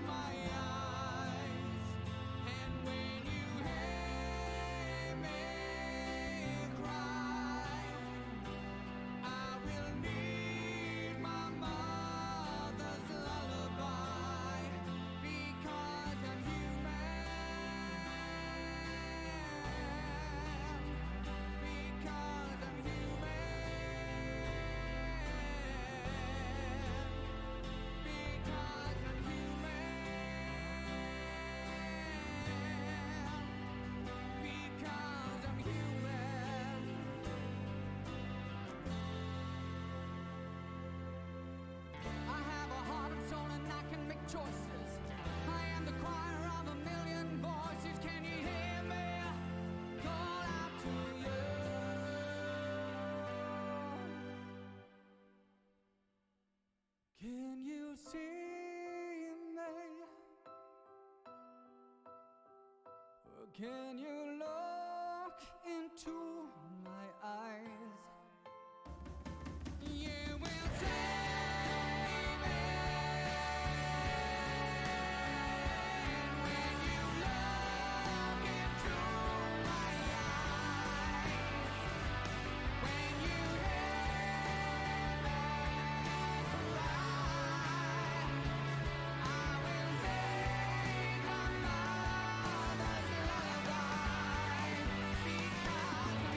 my eyes, and when you hear me cry, I will need my mother's lullaby, because I'm human, because I'm human, because I'm human, because I'm human. I have a heart and soul and I can make choices. I am the choir of a million voices. Can you hear me call out to you? Can you see me? Can you look into my eyes? You will save me when you look into my eyes, when you hear me cry, I will need my mother's lullaby, because I'm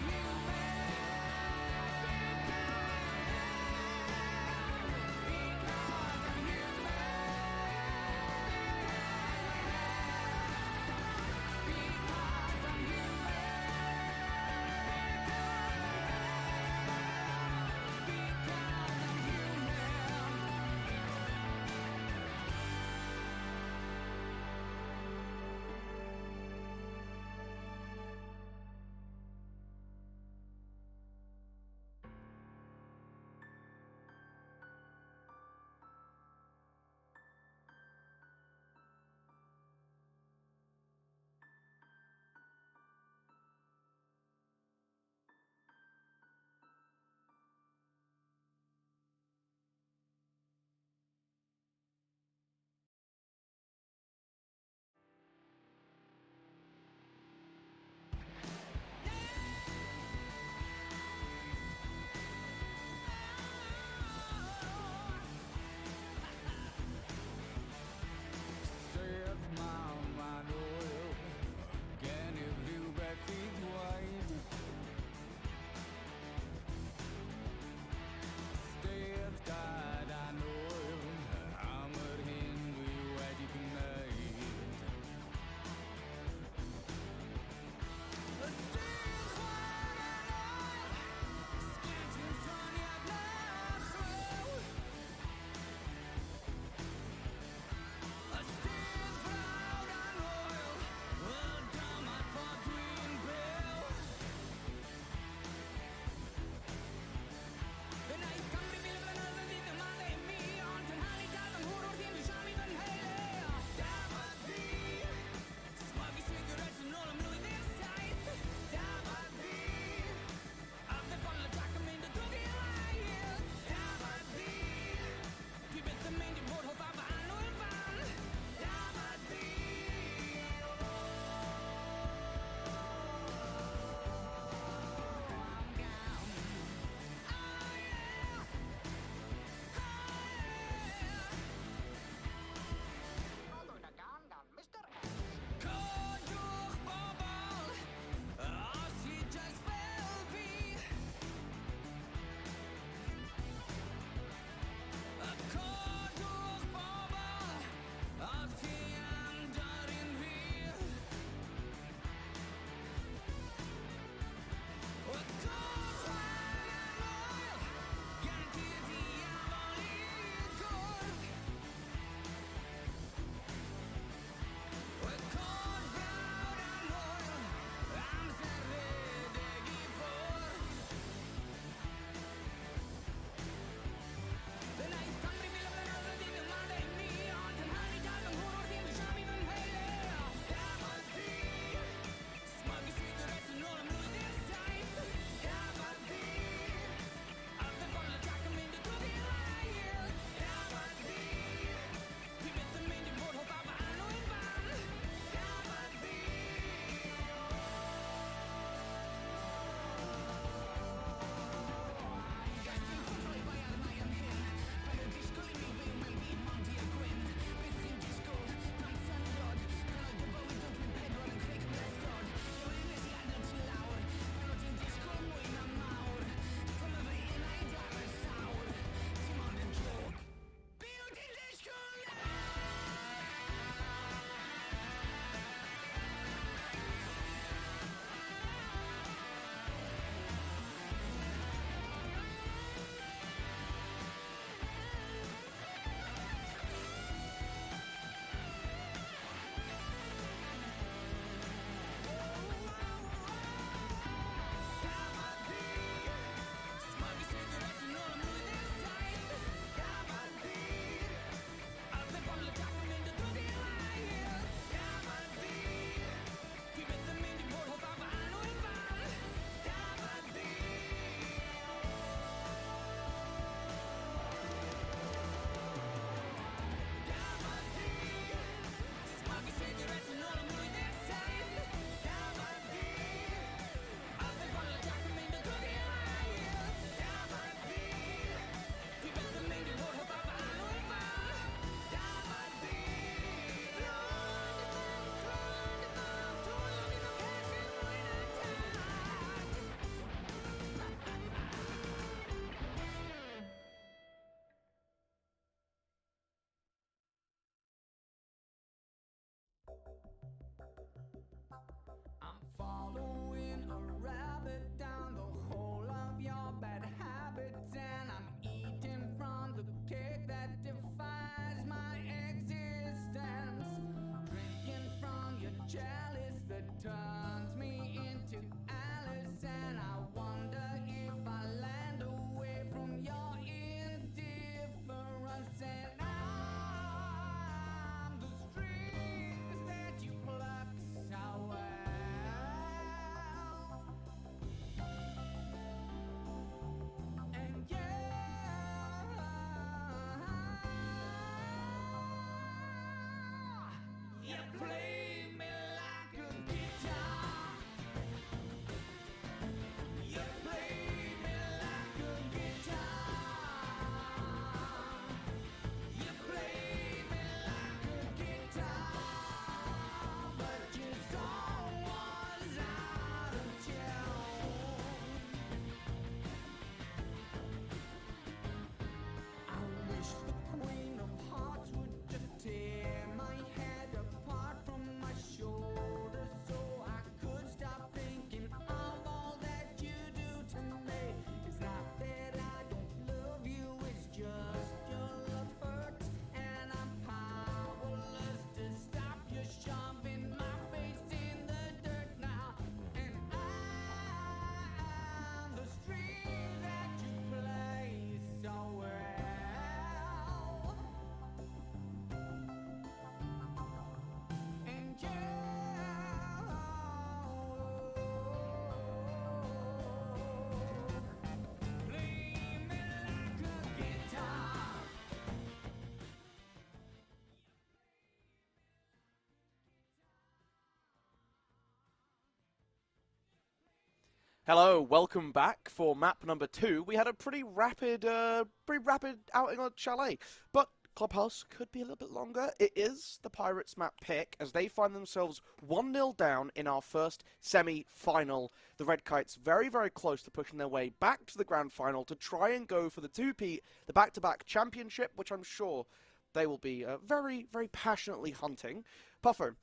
Hello, welcome back for map number 2. We had a pretty rapid outing on Chalet, but Clubhouse could be a little bit longer. It is the Pirates map pick as they find themselves 1-0 down in our first semi-final. The Red Kites very, very close to pushing their way back to the grand final to try and go for the two-peat, the back-to-back championship, which I'm sure they will be very, very passionately hunting. Puffo,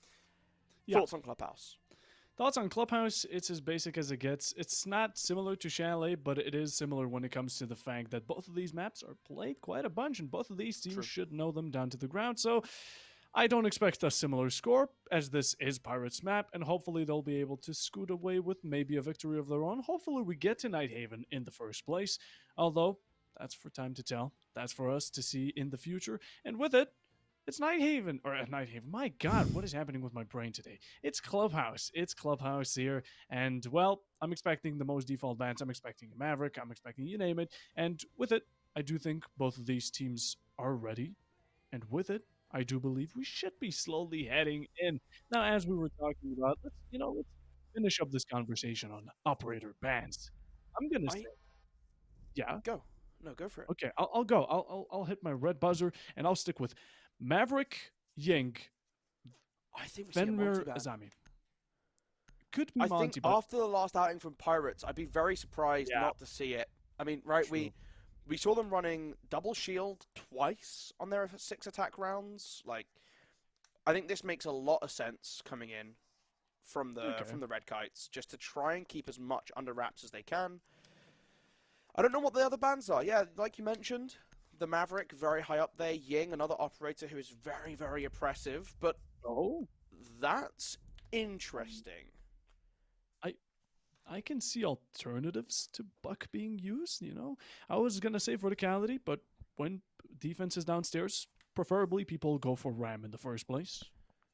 thoughts on Clubhouse? Thoughts on Clubhouse, it's as basic as it gets. It's not similar to Chalet, but it is similar when it comes to the fact that both of these maps are played quite a bunch, and both of these teams should know them down to the ground. So I don't expect a similar score, as this is Pirates map, and hopefully they'll be able to scoot away with maybe a victory of their own. Hopefully we get to Nighthaven in the first place, although that's for time to tell. That's for us to see in the future, and with it, it's Nighthaven, or Nighthaven. My God, what is happening with my brain today? It's Clubhouse. It's Clubhouse here, and well, I'm expecting the most default bans. I'm expecting a Maverick. I'm expecting you name it, and with it, I do think both of these teams are ready, and with it, I do believe we should be slowly heading in. Now, as we were talking about, let's finish up this conversation on operator bans. I'm gonna say, yeah, go for it. Okay, I'll go. I'll hit my red buzzer, and I'll stick with Maverick, Ying, I think we see a Fenrir, multi-ban. Azami. Could be I Monty, think but after the last outing from Pirates, I'd be very surprised not to see it. I mean, right, True. we saw them running double shield twice on their 6 attack rounds. Like, I think this makes a lot of sense coming in from the Red Kites, just to try and keep as much under wraps as they can. I don't know what the other bans are. Yeah, like you mentioned, the Maverick, very high up there. Ying, another operator who is very, very oppressive. But that's interesting. I can see alternatives to Buck being used, I was going to say verticality, but when defense is downstairs, preferably people go for Ram in the first place.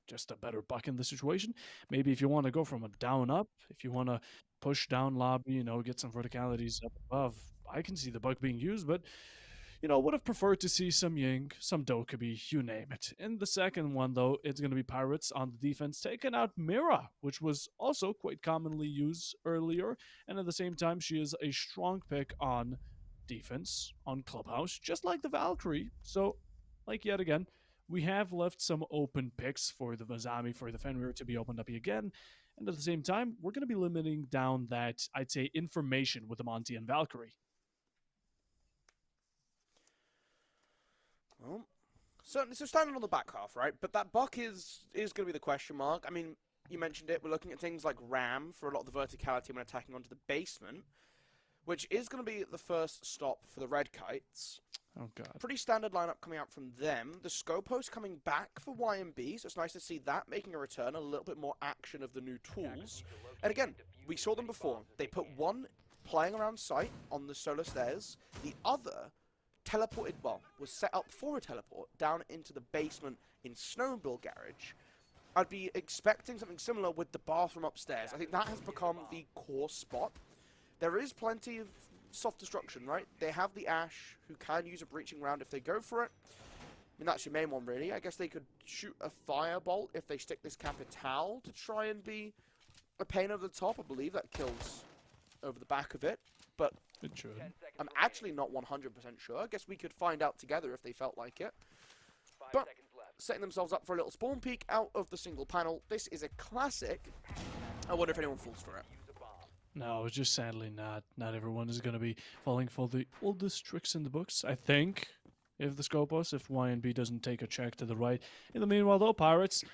Just a better Buck in the situation. Maybe if you want to go from a down up, if you want to push down lobby, get some verticalities up above, I can see the Buck being used, but would have preferred to see some Ying, some Dokkaebi, you name it. In the second one, though, it's going to be Pirates on the defense, taking out Mira, which was also quite commonly used earlier. And at the same time, she is a strong pick on defense, on Clubhouse, just like the Valkyrie. So, like yet again, we have left some open picks for the Azami, for the Fenrir to be opened up again. And at the same time, we're going to be limiting down that, I'd say, information with the Monty and Valkyrie. Well, certainly, so standing on the back half, right? But that Buck is going to be the question mark. I mean, you mentioned it. We're looking at things like Ram for a lot of the verticality when attacking onto the basement, which is going to be the first stop for the Red Kites. Oh, God. Pretty standard lineup coming out from them. The Scopos coming back for YMB, so it's nice to see that making a return, a little bit more action of the new tools. And again, we saw them before. They put one playing around site on the solar stairs, the other teleported, was set up for a teleport down into the basement in Snowmobile Garage. I'd be expecting something similar with the bathroom upstairs. I think that has become the core spot. There is plenty of soft destruction, right? They have the Ash, who can use a breaching round if they go for it. I mean, that's your main one, really. I guess they could shoot a firebolt if they stick this Capital to try and be a pain over the top. I believe that kills over the back of it, but it should. I'm actually not 100% sure. I guess we could find out together if they felt like it. But setting themselves up for a little spawn peek out of the single panel. This is a classic. I wonder if anyone falls for it. No, just sadly not. Not everyone is going to be falling for the oldest tricks in the books, I think. If the Scopus, if YNB doesn't take a check to the right. In the meanwhile, though, Pirates,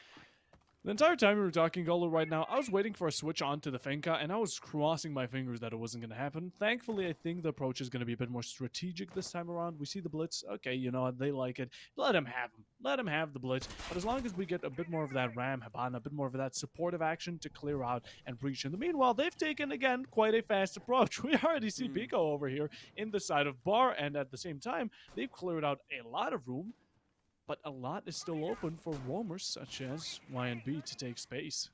the entire time we were talking Golo right now, I was waiting for a switch on to the Finka, and I was crossing my fingers that it wasn't going to happen. Thankfully, I think the approach is going to be a bit more strategic this time around. We see the Blitz. Okay, you know what? They like it. Let them have them. Let them have the Blitz. But as long as we get a bit more of that Ram, Habana, a bit more of that supportive action to clear out and breach. In the meanwhile, they've taken, again, quite a fast approach. We already see Pico over here in the side of Bar, and at the same time, they've cleared out a lot of room. But a lot is still open for roamers such as YNB to take space.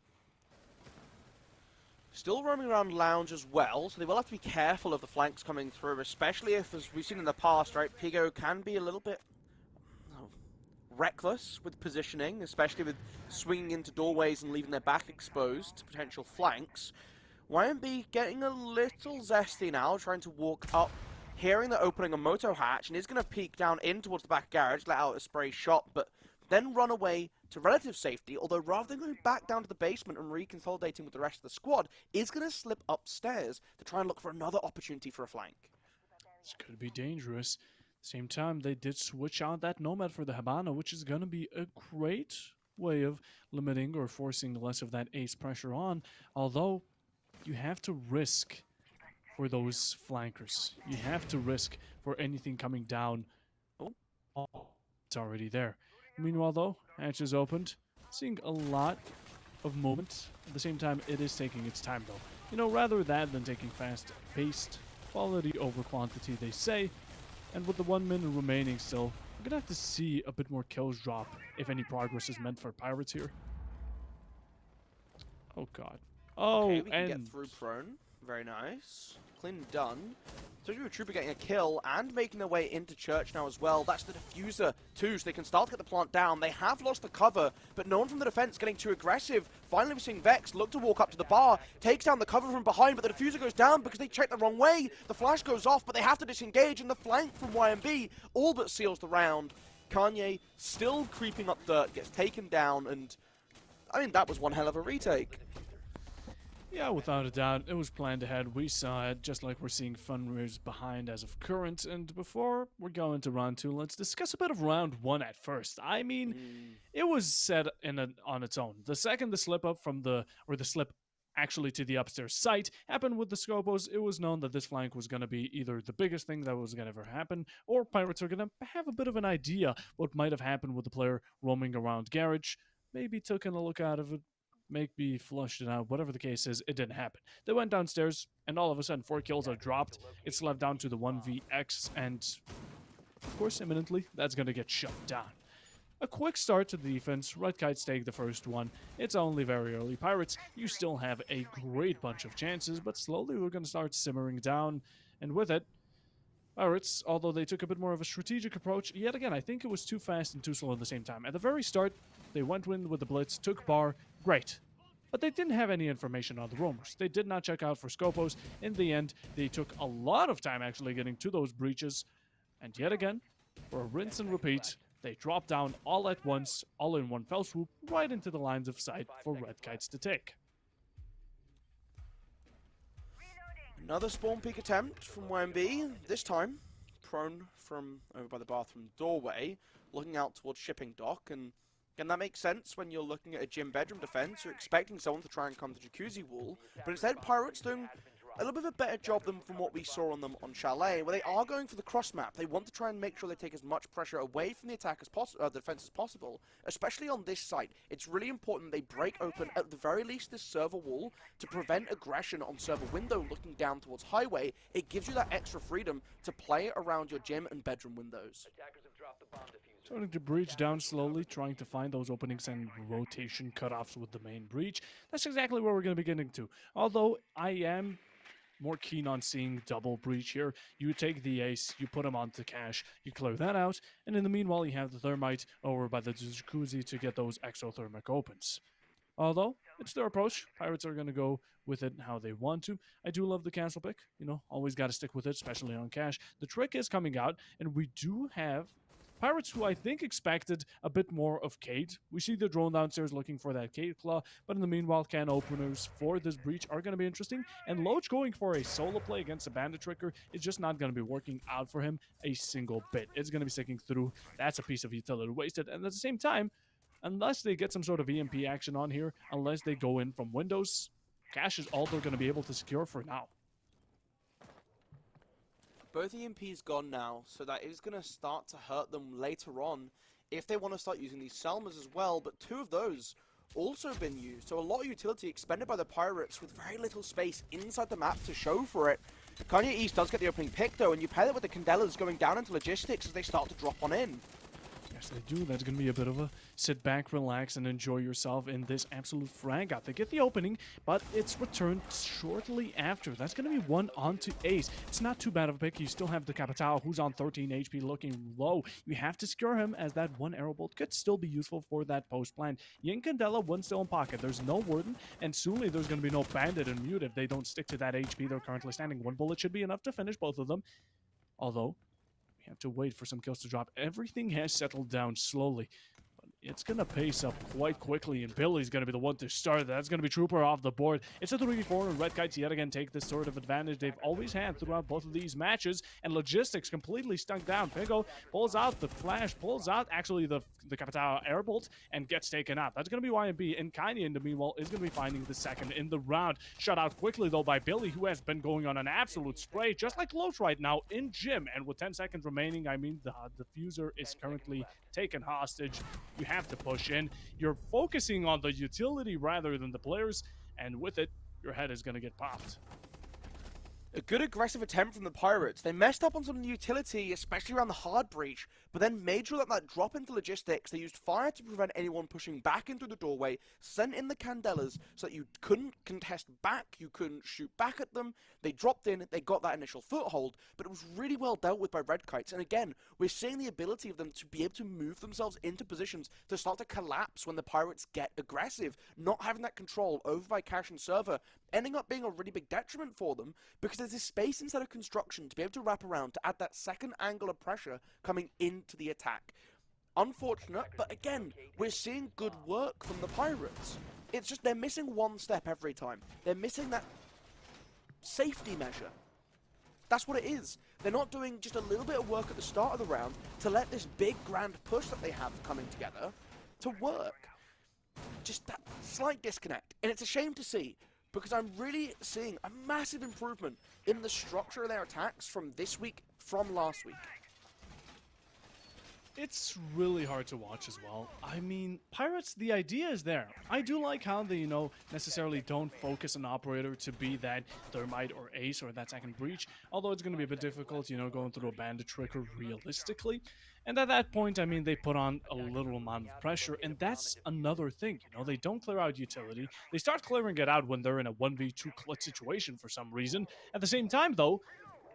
Still roaming around Lounge as well, so they will have to be careful of the flanks coming through, especially if, as we've seen in the past, right, Pigo can be a little bit reckless with positioning, especially with swinging into doorways and leaving their back exposed to potential flanks. YMB getting a little zesty now, trying to walk up, hearing the opening of Moto Hatch, and is going to peek down in towards the back garage, let out a spray shot, but then run away to relative safety, although rather than going back down to the basement and reconsolidating with the rest of the squad, is going to slip upstairs to try and look for another opportunity for a flank. This could be dangerous. Same time, they did switch out that Nomad for the Habana, which is going to be a great way of limiting or forcing less of that ace pressure on, although you have to risk for those flankers. You have to risk for anything coming down. Oh, it's already there. Meanwhile, though, hatch is opened. Seeing a lot of movement. At the same time, it is taking its time, though. You know, rather that than taking fast-paced, quality over quantity, they say. And with the 1 minute remaining still, we're gonna have to see a bit more kills drop if any progress is meant for Pirates here. Oh god. Oh, okay, we can and get through prone. Very nice. Clean done. Surgery Trooper getting a kill and making their way into church now as well. That's the diffuser too, so they can start to get the plant down. They have lost the cover, but no one from the defense getting too aggressive. Finally, we're seeing Vex look to walk up to the bar, takes down the cover from behind, but the diffuser goes down because they checked the wrong way. The flash goes off, but they have to disengage, and the flank from YMB all but seals the round. Kanye still creeping up dirt, gets taken down, and I mean, that was one hell of a retake. yeah, without a doubt, it was planned ahead. We saw it, just like we're seeing Fundraise behind as of current. And before we're going to round 2, let's discuss a bit of round 1 at first. I mean, it was set on its own. The second the slip up from the slip actually to the upstairs site happened with the Scopos, it was known that this flank was going to be either the biggest thing that was going to ever happen, or Pirates are going to have a bit of an idea what might have happened with the player roaming around garage. Maybe taking a look out of it, maybe flushed it out, whatever the case is, it didn't happen. They went downstairs, and all of a sudden 4 kills are dropped. It's left down to the 1vx, and of course, imminently, that's going to get shut down. A quick start to the defense. Red Kites take the first one. It's only very early. Pirates, you still have a great bunch of chances, but slowly we're going to start simmering down, and with it, Pirates, although they took a bit more of a strategic approach, yet again, I think it was too fast and too slow at the same time. At the very start, they went in with the blitz, took bar, great. But they didn't have any information on the roamers. They did not check out for Scopos. In the end, they took a lot of time actually getting to those breaches. And yet again, for a rinse and repeat, they dropped down all at once, all in one fell swoop, right into the lines of sight for Red Kites to take. Another spawn peek attempt from YMB, this time prone from over by the bathroom doorway, looking out towards shipping dock, and again that makes sense when you're looking at a gym bedroom defense. You're expecting someone to try and come to jacuzzi wall, but instead Pirates doing a little bit of a better job than from what we saw on them on Chalet, where they are going for the cross map. They want to try and make sure they take as much pressure away from the attack as the defense as possible, especially on this site. It's really important they break open, at the very least, this server wall to prevent aggression on server window looking down towards highway. It gives you that extra freedom to play around your gym and bedroom windows. Starting to breach down slowly, trying to find those openings and rotation cutoffs with the main breach. That's exactly where we're going to be getting to. Although I am more keen on seeing double breach here. You take the ace, you put him onto cash, you clear that out, and in the meanwhile you have the thermite over by the jacuzzi to get those exothermic opens. Although, it's their approach. Pirates are going to go with it how they want to. I do love the cancel pick. You know, always got to stick with it, especially on cash. The trick is coming out, and we do have Pirates who I think expected a bit more of Cade. We see the drone downstairs looking for that Cade claw, but in the meanwhile, can openers for this breach are going to be interesting. And Loach going for a solo play against a bandit tricker is just not going to be working out for him a single bit. It's going to be sticking through. That's a piece of utility wasted. And at the same time, unless they get some sort of EMP action on here, unless they go in from windows, cash is all they're going to be able to secure for now. Both EMPs gone now, so that is going to start to hurt them later on if they want to start using these Selmas as well, but 2 of those also been used. So a lot of utility expended by the Pirates with very little space inside the map to show for it. Kanye East does get the opening pick though, and you pair that with the Candelas going down into logistics as they start to drop on in. Yeah, Yes, they do. That's going to be a bit of a sit back, relax, and enjoy yourself in this absolute frag out. They get the opening, but it's returned shortly after. That's going to be one onto Ace. It's not too bad of a pick. You still have the Capitao, who's on 13 HP, looking low. You have to secure him, as that one arrow bolt could still be useful for that post plant. Yin Candela, one still in pocket. There's no Warden, and soonly there's going to be no Bandit and Mute if they don't stick to that HP they're currently standing. One bullet should be enough to finish both of them. Although, we have to wait for some kills to drop. Everything has settled down slowly. But it's going to pace up quite quickly, and Billy's going to be the one to start. That's going to be Trooper off the board. It's a 3v4, and Red Kites yet again take this sort of advantage they've always had throughout both of these matches, and Logistics completely stunk down. Pingo pulls out the flash, pulls out actually the Capitao airbolt, and gets taken out. That's going to be YMB, and Kanye in the meanwhile is going to be finding the second in the round. Shut out quickly though by Billy, who has been going on an absolute spray, just like Loach right now in gym, and with 10 seconds remaining, I mean, the diffuser is currently taken hostage. You have to push in. You're focusing on the utility rather than the players, and with it, your head is going to get popped. A good aggressive attempt from the Pirates. They messed up on some utility, especially around the hard breach, but then made sure that drop into logistics. They used fire to prevent anyone pushing back into the doorway, sent in the Candelas so that you couldn't contest back, you couldn't shoot back at them. They dropped in, they got that initial foothold, but it was really well dealt with by Red Kites. And again, we're seeing the ability of them to be able to move themselves into positions to start to collapse when the Pirates get aggressive. Not having that control over by Cash and Server ending up being a really big detriment for them, because there's this space instead of construction to be able to wrap around to add that second angle of pressure coming into the attack. Unfortunate, but again, we're seeing good work from the Pirates. It's just they're missing one step every time. They're missing that safety measure. That's what it is. They're not doing just a little bit of work at the start of the round to let this big grand push that they have coming together to work. Just that slight disconnect. And it's a shame to see, because I'm really seeing a massive improvement in the structure of their attacks from this week, from last week. It's really hard to watch as well. I mean, Pirates, the idea is there. I do like how they, necessarily don't focus an operator to be that Thermite or Ace or that second breach, although it's going to be a bit difficult, going through a bandit trigger realistically. And at that point, I mean, they put on a little amount of pressure, and that's another thing, they don't clear out utility. They start clearing it out when they're in a 1v2 clutch situation for some reason. At the same time, though,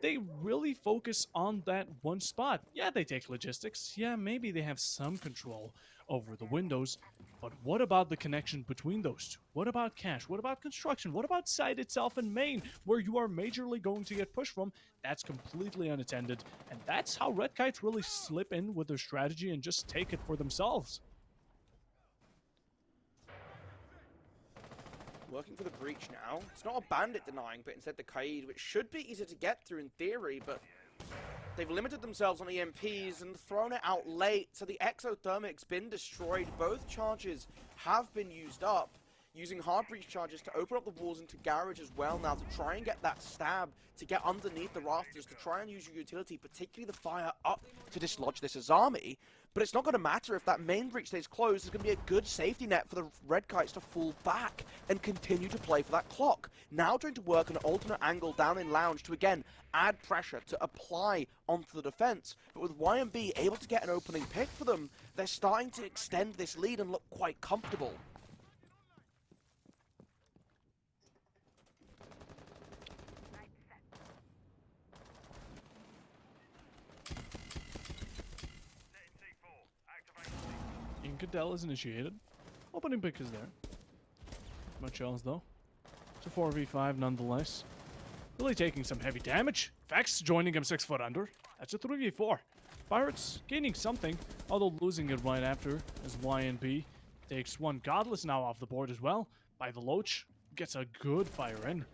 they really focus on that one spot. Yeah, they take logistics. Yeah, maybe they have some control over the windows. But what about the connection between those two? What about cash? What about construction? What about site itself and main, where you are majorly going to get pushed from? That's completely unattended. And that's how Red Kites really slip in with their strategy and just take it for themselves. Working for the breach now. It's not a bandit denying, but instead the Kaid, which should be easier to get through in theory, but they've limited themselves on EMPs and thrown it out late, so the exothermic's been destroyed. Both charges have been used up, using hard breach charges to open up the walls into garage as well now to try and get that stab, to get underneath the rafters, to try and use your utility, particularly the fire up to dislodge this Azami. But it's not going to matter if that main breach stays closed. There's going to be a good safety net for the Red Kites to fall back and continue to play for that clock. Now trying to work an alternate angle down in lounge to, again, add pressure to apply onto the defense. But with YMB able to get an opening pick for them, they're starting to extend this lead and look quite comfortable. Cadell is initiated. Opening pick is there. Much else though. It's a 4v5 nonetheless. Really taking some heavy damage. Vex joining him 6 foot under. That's a 3v4. Pirates gaining something, although losing it right after, as YNB takes one Godless now off the board as well. By the Loach, gets a good fire in.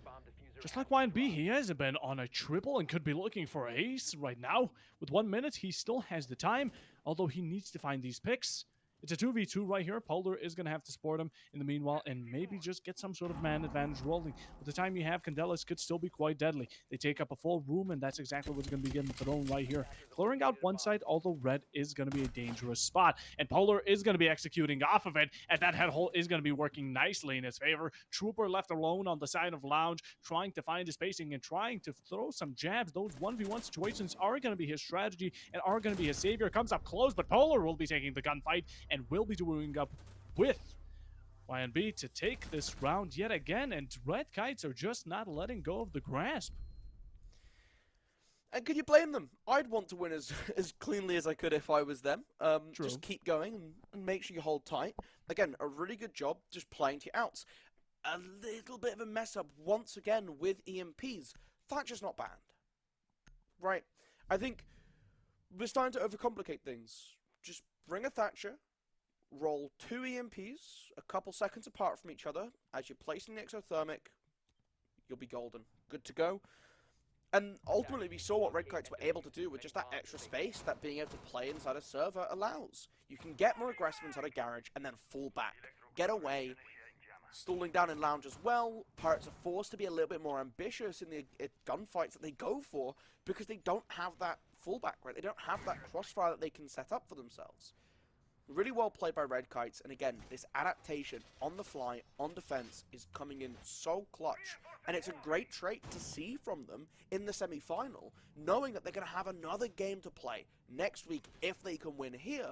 Just like YNB, he has been on a triple and could be looking for Ace right now. With 1 minute, he still has the time, although he needs to find these picks. It's a 2v2 right here. Polar is going to have to support him in the meanwhile and maybe just get some sort of man advantage rolling. With the time you have, Candelas could still be quite deadly. They take up a full room, and that's exactly what's going to be getting thrown right here. Clearing out one side, although red is going to be a dangerous spot. And Polar is going to be executing off of it, as that head hole is going to be working nicely in his favor. Trooper left alone on the side of Lounge, trying to find his spacing and trying to throw some jabs. Those 1v1 situations are going to be his strategy and are going to be his savior. Comes up close, but Polar will be taking the gunfight and will be doing up with YNB to take this round yet again, and Red Kites are just not letting go of the grasp. And could you blame them? I'd want to win as cleanly as I could if I was them. Just keep going and make sure you hold tight. Again, a really good job just playing to your outs. A little bit of a mess up once again with EMPs. Thatcher's not banned. Right? I think we're starting to overcomplicate things. Just bring a Thatcher, roll 2 EMPs a couple seconds apart from each other. As you're placing the exothermic, you'll be golden. Good to go. And ultimately, we saw what Red Kites were able to do with just that extra space that being able to play inside a server allows. You can get more aggressive inside a garage and then fall back. Get away. Stalling down in Lounge as well. Pirates are forced to be a little bit more ambitious in the gunfights that they go for because they don't have that fallback, right? They don't have that crossfire that they can set up for themselves. Really well played by Red Kites, and again, this adaptation on the fly, on defense, is coming in so clutch, and it's a great trait to see from them in the semi-final, knowing that they're going to have another game to play next week if they can win here.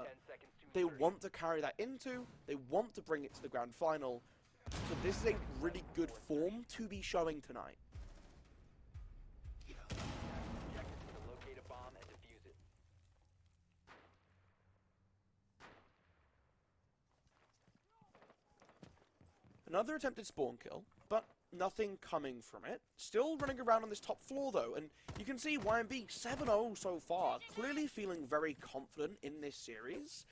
They want to carry that into, they want to bring it to the grand final, so this is a really good form to be showing tonight. Another attempted spawn kill, but nothing coming from it. Still running around on this top floor though, and you can see YMB 7-0 so far, clearly feeling very confident in this series.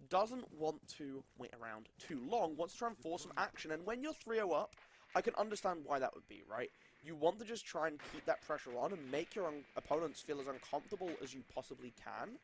Doesn't want to wait around too long, wants to try and force some action, and when you're 3-0 up, I can understand why that would be, right? You want to just try and keep that pressure on and make your opponents feel as uncomfortable as you possibly can.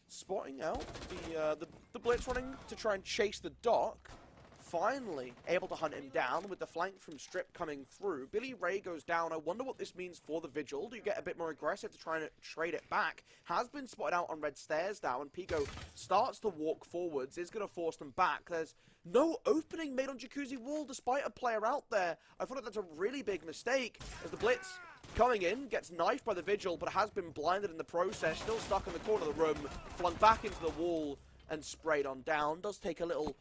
Spotting out the blitz running to try and chase the dock. Finally able to hunt him down with the flank from Strip coming through. Billy Ray goes down. I wonder what this means for the Vigil. Do you get a bit more aggressive to try and trade it back? Has been spotted out on red stairs now, and Pico starts to walk forwards. Is going to force them back. There's no opening made on Jacuzzi Wall despite a player out there. I thought that's a really big mistake as the Blitz coming in, gets knifed by the Vigil, but has been blinded in the process. Still stuck in the corner of the room, flung back into the wall and sprayed on down. Does take a little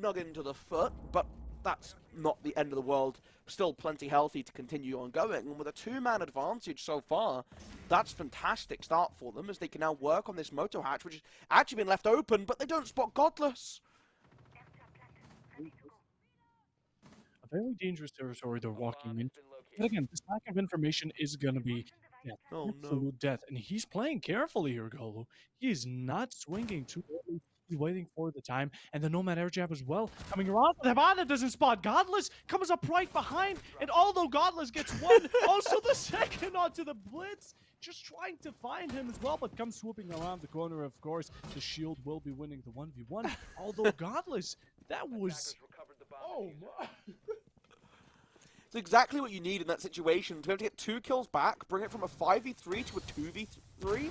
noggin to the foot, but that's not the end of the world. Still plenty healthy to continue on going, and with a 2-man advantage so far, that's fantastic start for them as they can now work on this moto hatch, which has actually been left open, but they don't spot Godless. A very dangerous territory they're walking into. But again, this lack of information is going to be absolute death, and he's playing carefully here, Golo. He is not swinging too early. He's waiting for the time, and the Nomad air jab as well coming around. But Habana doesn't spot. Godless comes up right behind, and although Godless gets one, also the second onto the Blitz, just trying to find him as well, but comes swooping around the corner, of course. The Shield will be winning the 1v1, although Godless, that was... Oh my... It's exactly what you need in that situation, to be able to get 2 kills back, bring it from a 5v3 to a 2v3.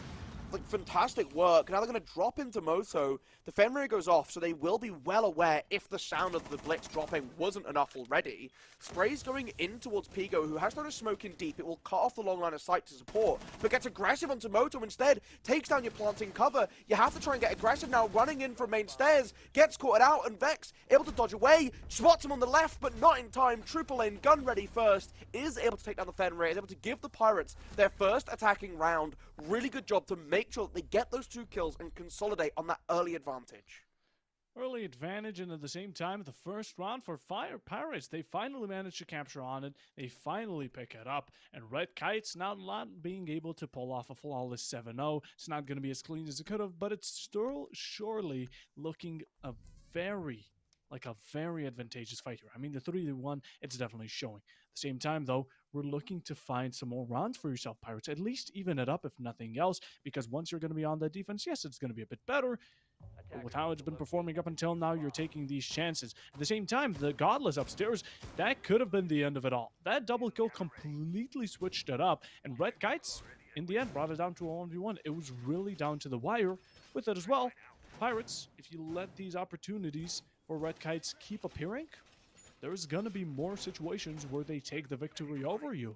Like, fantastic work. Now they're going to drop into Moto. The Fenrir goes off, so they will be well aware if the sound of the Blitz dropping wasn't enough already. Spray's going in towards Pigo, who has started smoking deep. It will cut off the long line of sight to support, but gets aggressive onto Moto instead. Takes down your planting cover. You have to try and get aggressive now, running in from main stairs. Gets caught out, and Vex able to dodge away. Spots him on the left, but not in time. Triple lane, gun ready first. Is able to take down the Fenrir. Is able to give the Pirates their first attacking round. Really good job to make sure that they get those 2 kills and consolidate on that early advantage. Early advantage, and at the same time, the first round for Pirates, they finally managed to capture on it. They finally pick it up, and Red Kites now not being able to pull off a flawless 7-0. It's not going to be as clean as it could have, but it's still surely looking a very advantageous fight here. I mean, the 3-1, it's definitely showing. At the same time, though, we're looking to find some more rounds for yourself, Pirates. At least even it up, if nothing else, because once you're going to be on that defense, yes, it's going to be a bit better. But with how it's been performing up until now, you're taking these chances. At the same time, the Godless upstairs, that could have been the end of it all. That double kill completely switched it up, and Red Kites, in the end, brought it down to a 1v1. It was really down to the wire with it as well. Pirates, if you let these opportunities for Red Kites keep appearing, there's gonna be more situations where they take the victory over you.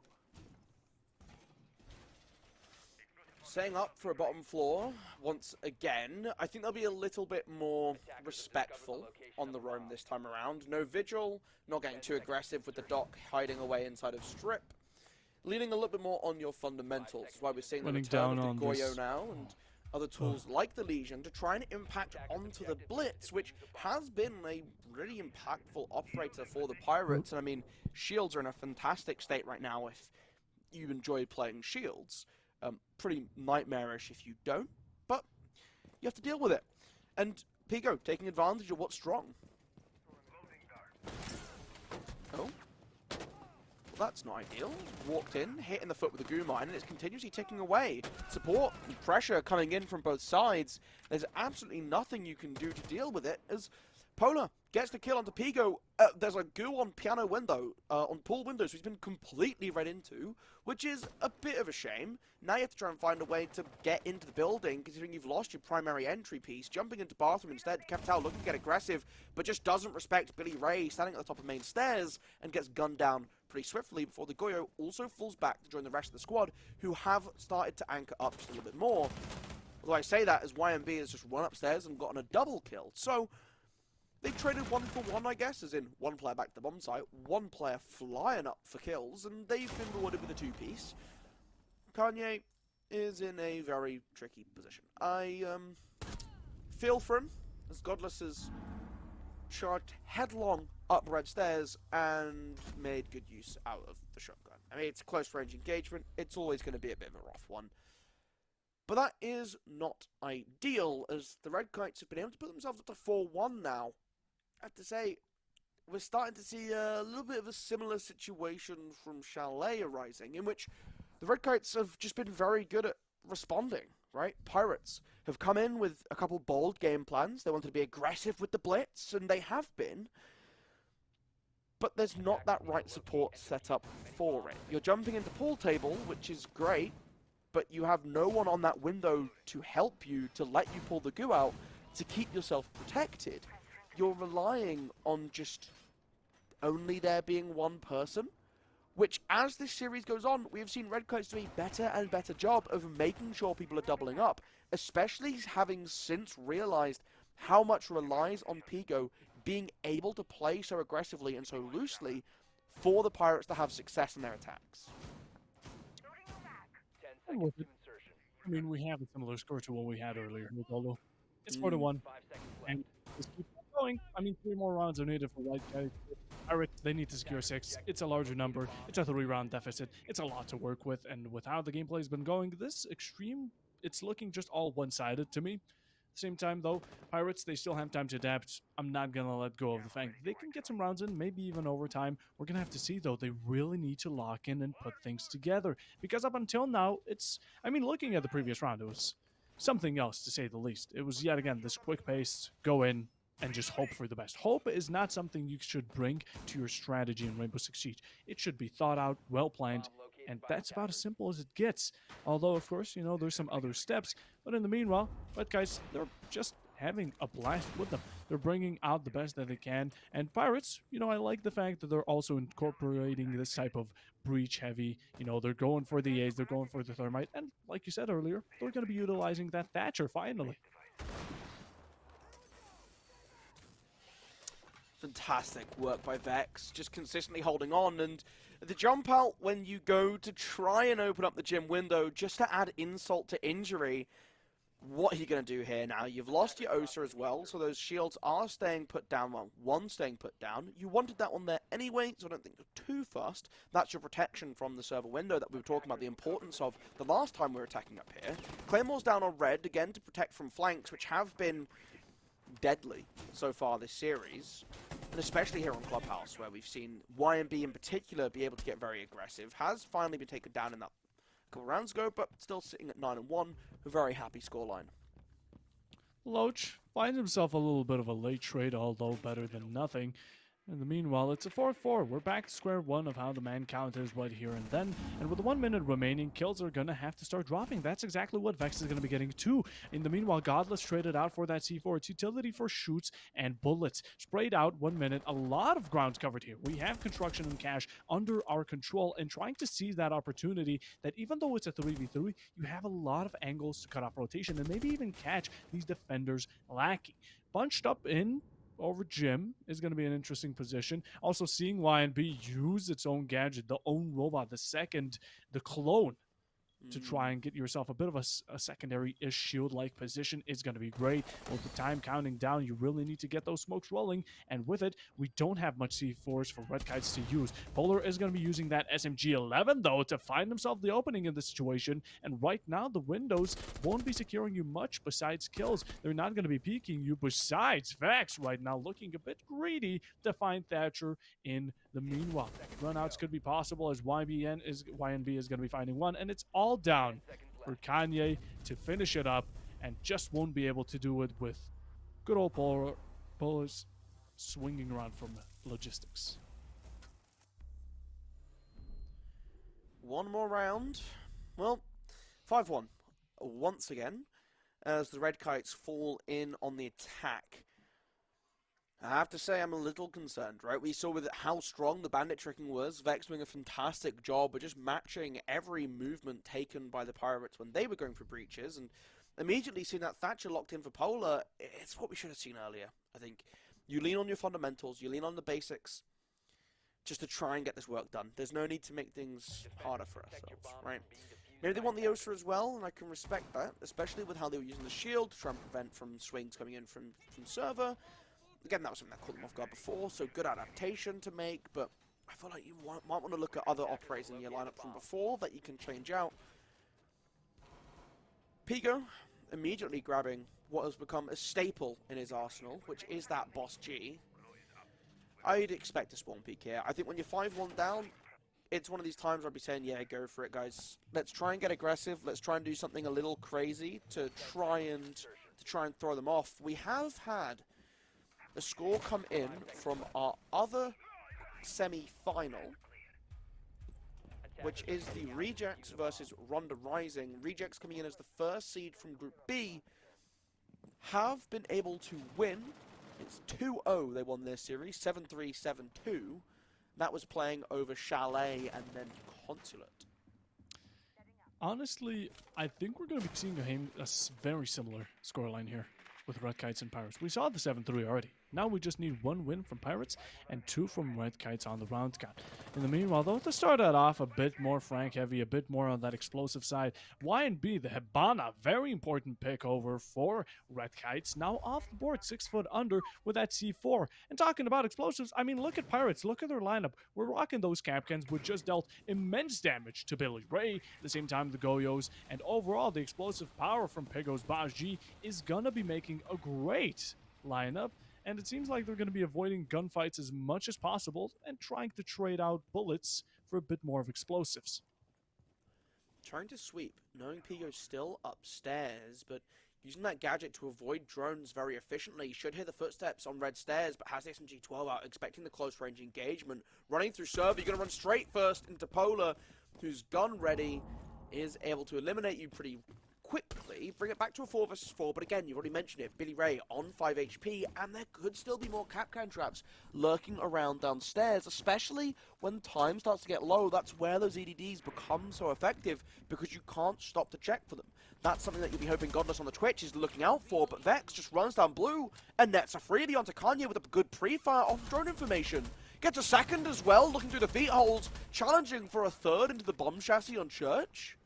Setting up for a bottom floor once again. I think they'll be a little bit more respectful on the roam this time around. No Vigil, not getting too aggressive with the Doc hiding away inside of Strip. Leaning a little bit more on your fundamentals. That's why we're seeing the return of the Goyo now and other tools like the Legion to try and impact onto the Blitz, which has been a really impactful operator for the Pirates. And I mean, Shields are in a fantastic state right now if you enjoy playing Shields. Pretty nightmarish if you don't, but you have to deal with it. And Pico taking advantage of what's strong. Oh. Well, that's not ideal. Walked in, hit in the foot with the goo mine, and it's continuously ticking away. Support and pressure coming in from both sides. There's absolutely nothing you can do to deal with it as Polar gets the kill onto Pico. There's a goo on piano window, on pool window, so he's been completely read into, which is a bit of a shame. Now you have to try and find a way to get into the building, considering you've lost your primary entry piece. Jumping into bathroom instead, Capital looking to get aggressive, but just doesn't respect Billy Ray, standing at the top of main stairs, and gets gunned down pretty swiftly before the Goyo also falls back to join the rest of the squad, who have started to anchor up just a little bit more. Although I say that as YMB has just run upstairs and gotten a double kill, so they traded 1 for 1, I guess, as in one player back to the bomb site, one player flying up for kills, and they've been rewarded with a 2-piece. Kanye is in a very tricky position. I feel for him, as Godless has charged headlong up red stairs and made good use out of the shotgun. I mean, it's a close range engagement, it's always going to be a bit of a rough one. But that is not ideal, as the Red Kites have been able to put themselves up to 4-1 now. I have to say, we're starting to see a little bit of a similar situation from Chalet arising, in which the Red Kites have just been very good at responding, right? Pirates have come in with a couple bold game plans. They wanted to be aggressive with the Blitz, and they have been. But there's not that right support set up for it. You're jumping into pool table, which is great, but you have no one on that window to help you, to let you pull the goo out, to keep yourself protected. You're relying on just only there being one person, which, as this series goes on, we have seen Red Kites do a better and better job of making sure people are doubling up, especially having since realized how much relies on Pico being able to play so aggressively and so loosely for the Pirates to have success in their attacks. I mean, we have a similar score to what we had earlier, Nicolo. It's 4-1, and just keep going. I mean, 3 more rounds are needed for White Guys. Pirates, they need to secure 6. It's a larger number. It's a 3-round deficit. It's a lot to work with, and with how the gameplay has been going, this extreme, it's looking just all one-sided to me. At the same time, though, Pirates, they still have time to adapt. I'm not going to let go of the fact they can get some rounds in, maybe even overtime. We're going to have to see, though. They really need to lock in and put things together. Because up until now, it's... I mean, looking at the previous round, it was something else, to say the least. It was, yet again, this quick pace, go in, and just hope for the best. Hope is not something you should bring to your strategy in Rainbow Six Siege. It should be thought out, well-planned, and that's about as simple as it gets. Although, of course, you know, there's some other steps. But in the meanwhile, Red Guys, they're just having a blast with them. They're bringing out the best that they can. And Pirates, you know, I like the fact that they're also incorporating this type of breach heavy. You know, they're going for the A's, they're going for the Thermite. And like you said earlier, they're going to be utilizing that Thatcher finally. Fantastic work by Vex, just consistently holding on, and the jump out when you go to try and open up the gym window just to add insult to injury. What are you going to do here now? You've lost your Osa as well, so those shields are staying put down. Well, one staying put down. You wanted that one there anyway, so I don't think you're too fast. That's your protection from the server window that we were talking about the importance of the last time we were attacking up here. Claymore's down on red, again to protect from flanks, which have been deadly so far this series, and especially here on Clubhouse, where we've seen YMB in particular be able to get very aggressive. Has finally been taken down in that couple rounds ago, but still sitting at 9-1, a very happy scoreline. Loach finds himself a little bit of a late trade, although better than nothing. In the meanwhile, it's a 4-4. We're back to square one of how the man count is right here and then. And with 1 minute remaining, kills are going to have to start dropping. That's exactly what Vex is going to be getting too. In the meanwhile, Godless traded out for that C4. It's utility for shoots and bullets. Sprayed out 1 minute. A lot of ground covered here. We have construction and cash under our control and trying to seize that opportunity that even though it's a 3v3, you have a lot of angles to cut off rotation and maybe even catch these defenders lacking. Bunched up in over Jim is going to be an interesting position. Also seeing YNB use its own gadget, the own robot, the clone, to try and get yourself a bit of a secondary-ish shield-like position is going to be great. With the time counting down, you really need to get those smokes rolling, and with it, we don't have much C4s for Red Kites to use. Polar is going to be using that SMG-11, though, to find himself the opening in this situation, and right now, the windows won't be securing you much besides kills. They're not going to be peeking you besides Vex right now, looking a bit greedy to find Thatcher in the meanwhile. Runouts could be possible as YNB is going to be finding one, and it's all down for Kanye to finish it up and just won't be able to do it with good old Polar's swinging around from logistics. One more round. Well, 5-1 once again as the Red Kites fall in on the attack. I have to say I'm a little concerned, right? We saw with how strong the bandit tricking was, Vex doing a fantastic job of just matching every movement taken by the Pirates when they were going for breaches, and immediately seeing that Thatcher locked in for Polar, it's what we should have seen earlier, I think. You lean on your fundamentals, you lean on the basics, just to try and get this work done. There's no need to make things harder for ourselves, right? Maybe they want the Osa as well, and I can respect that, especially with how they were using the shield to try and prevent from swings coming in from server. Again, that was something that caught them off guard before, so good adaptation to make, but I feel like you might want to look at other operators in your lineup from before that you can change out. Pigo immediately grabbing what has become a staple in his arsenal, which is that Boss G. I'd expect a spawn peek here. I think when you're 5-1 down, it's one of these times where I'd be saying, yeah, go for it, guys. Let's try and get aggressive. Let's try and do something a little crazy to try and throw them off. We have had a score come in from our other semi-final, which is the Rejects versus Ronda Rising. Rejects coming in as the first seed from Group B have been able to win. It's 2-0 they won their series, 7-3, 7-2. That was playing over Chalet and then Consulate. Honestly, I think we're going to be seeing a very similar scoreline here with Red Kites and Pirates. We saw the 7-3 already. Now we just need 1 win from Pirates and 2 from Red Kites on the round count. In the meanwhile, though, to start that off a bit more Frank heavy, a bit more on that explosive side, YNB, the Hibana, very important pick over for Red Kites. Now off the board, 6 foot under with that C4. And talking about explosives, I mean, look at Pirates, look at their lineup. We're rocking those Capcans, which just dealt immense damage to Billy Ray. At the same time, the Goyos, and overall, the explosive power from Pigo's Boss G is gonna be making a great lineup. And it seems like they're going to be avoiding gunfights as much as possible and trying to trade out bullets for a bit more of explosives. Trying to sweep, knowing Pigo's still upstairs, but using that gadget to avoid drones very efficiently. Should hear the footsteps on red stairs, but has the SMG-12 out, expecting the close range engagement. Running through server, you're going to run straight first into Polar, who's gun ready, is able to eliminate you pretty quickly, bring it back to a 4 versus 4, but again, you've already mentioned it, Billy Ray on 5 HP, and there could still be more Capcan traps lurking around downstairs, especially when time starts to get low. That's where those EDDs become so effective, because you can't stop to check for them. That's something that you'll be hoping Godless on the Twitch is looking out for, but Vex just runs down blue, and nets a freebie onto Kanye with a good pre-fire off drone information. Gets a second as well, looking through the feet holes, challenging for a third into the bomb chassis on Church.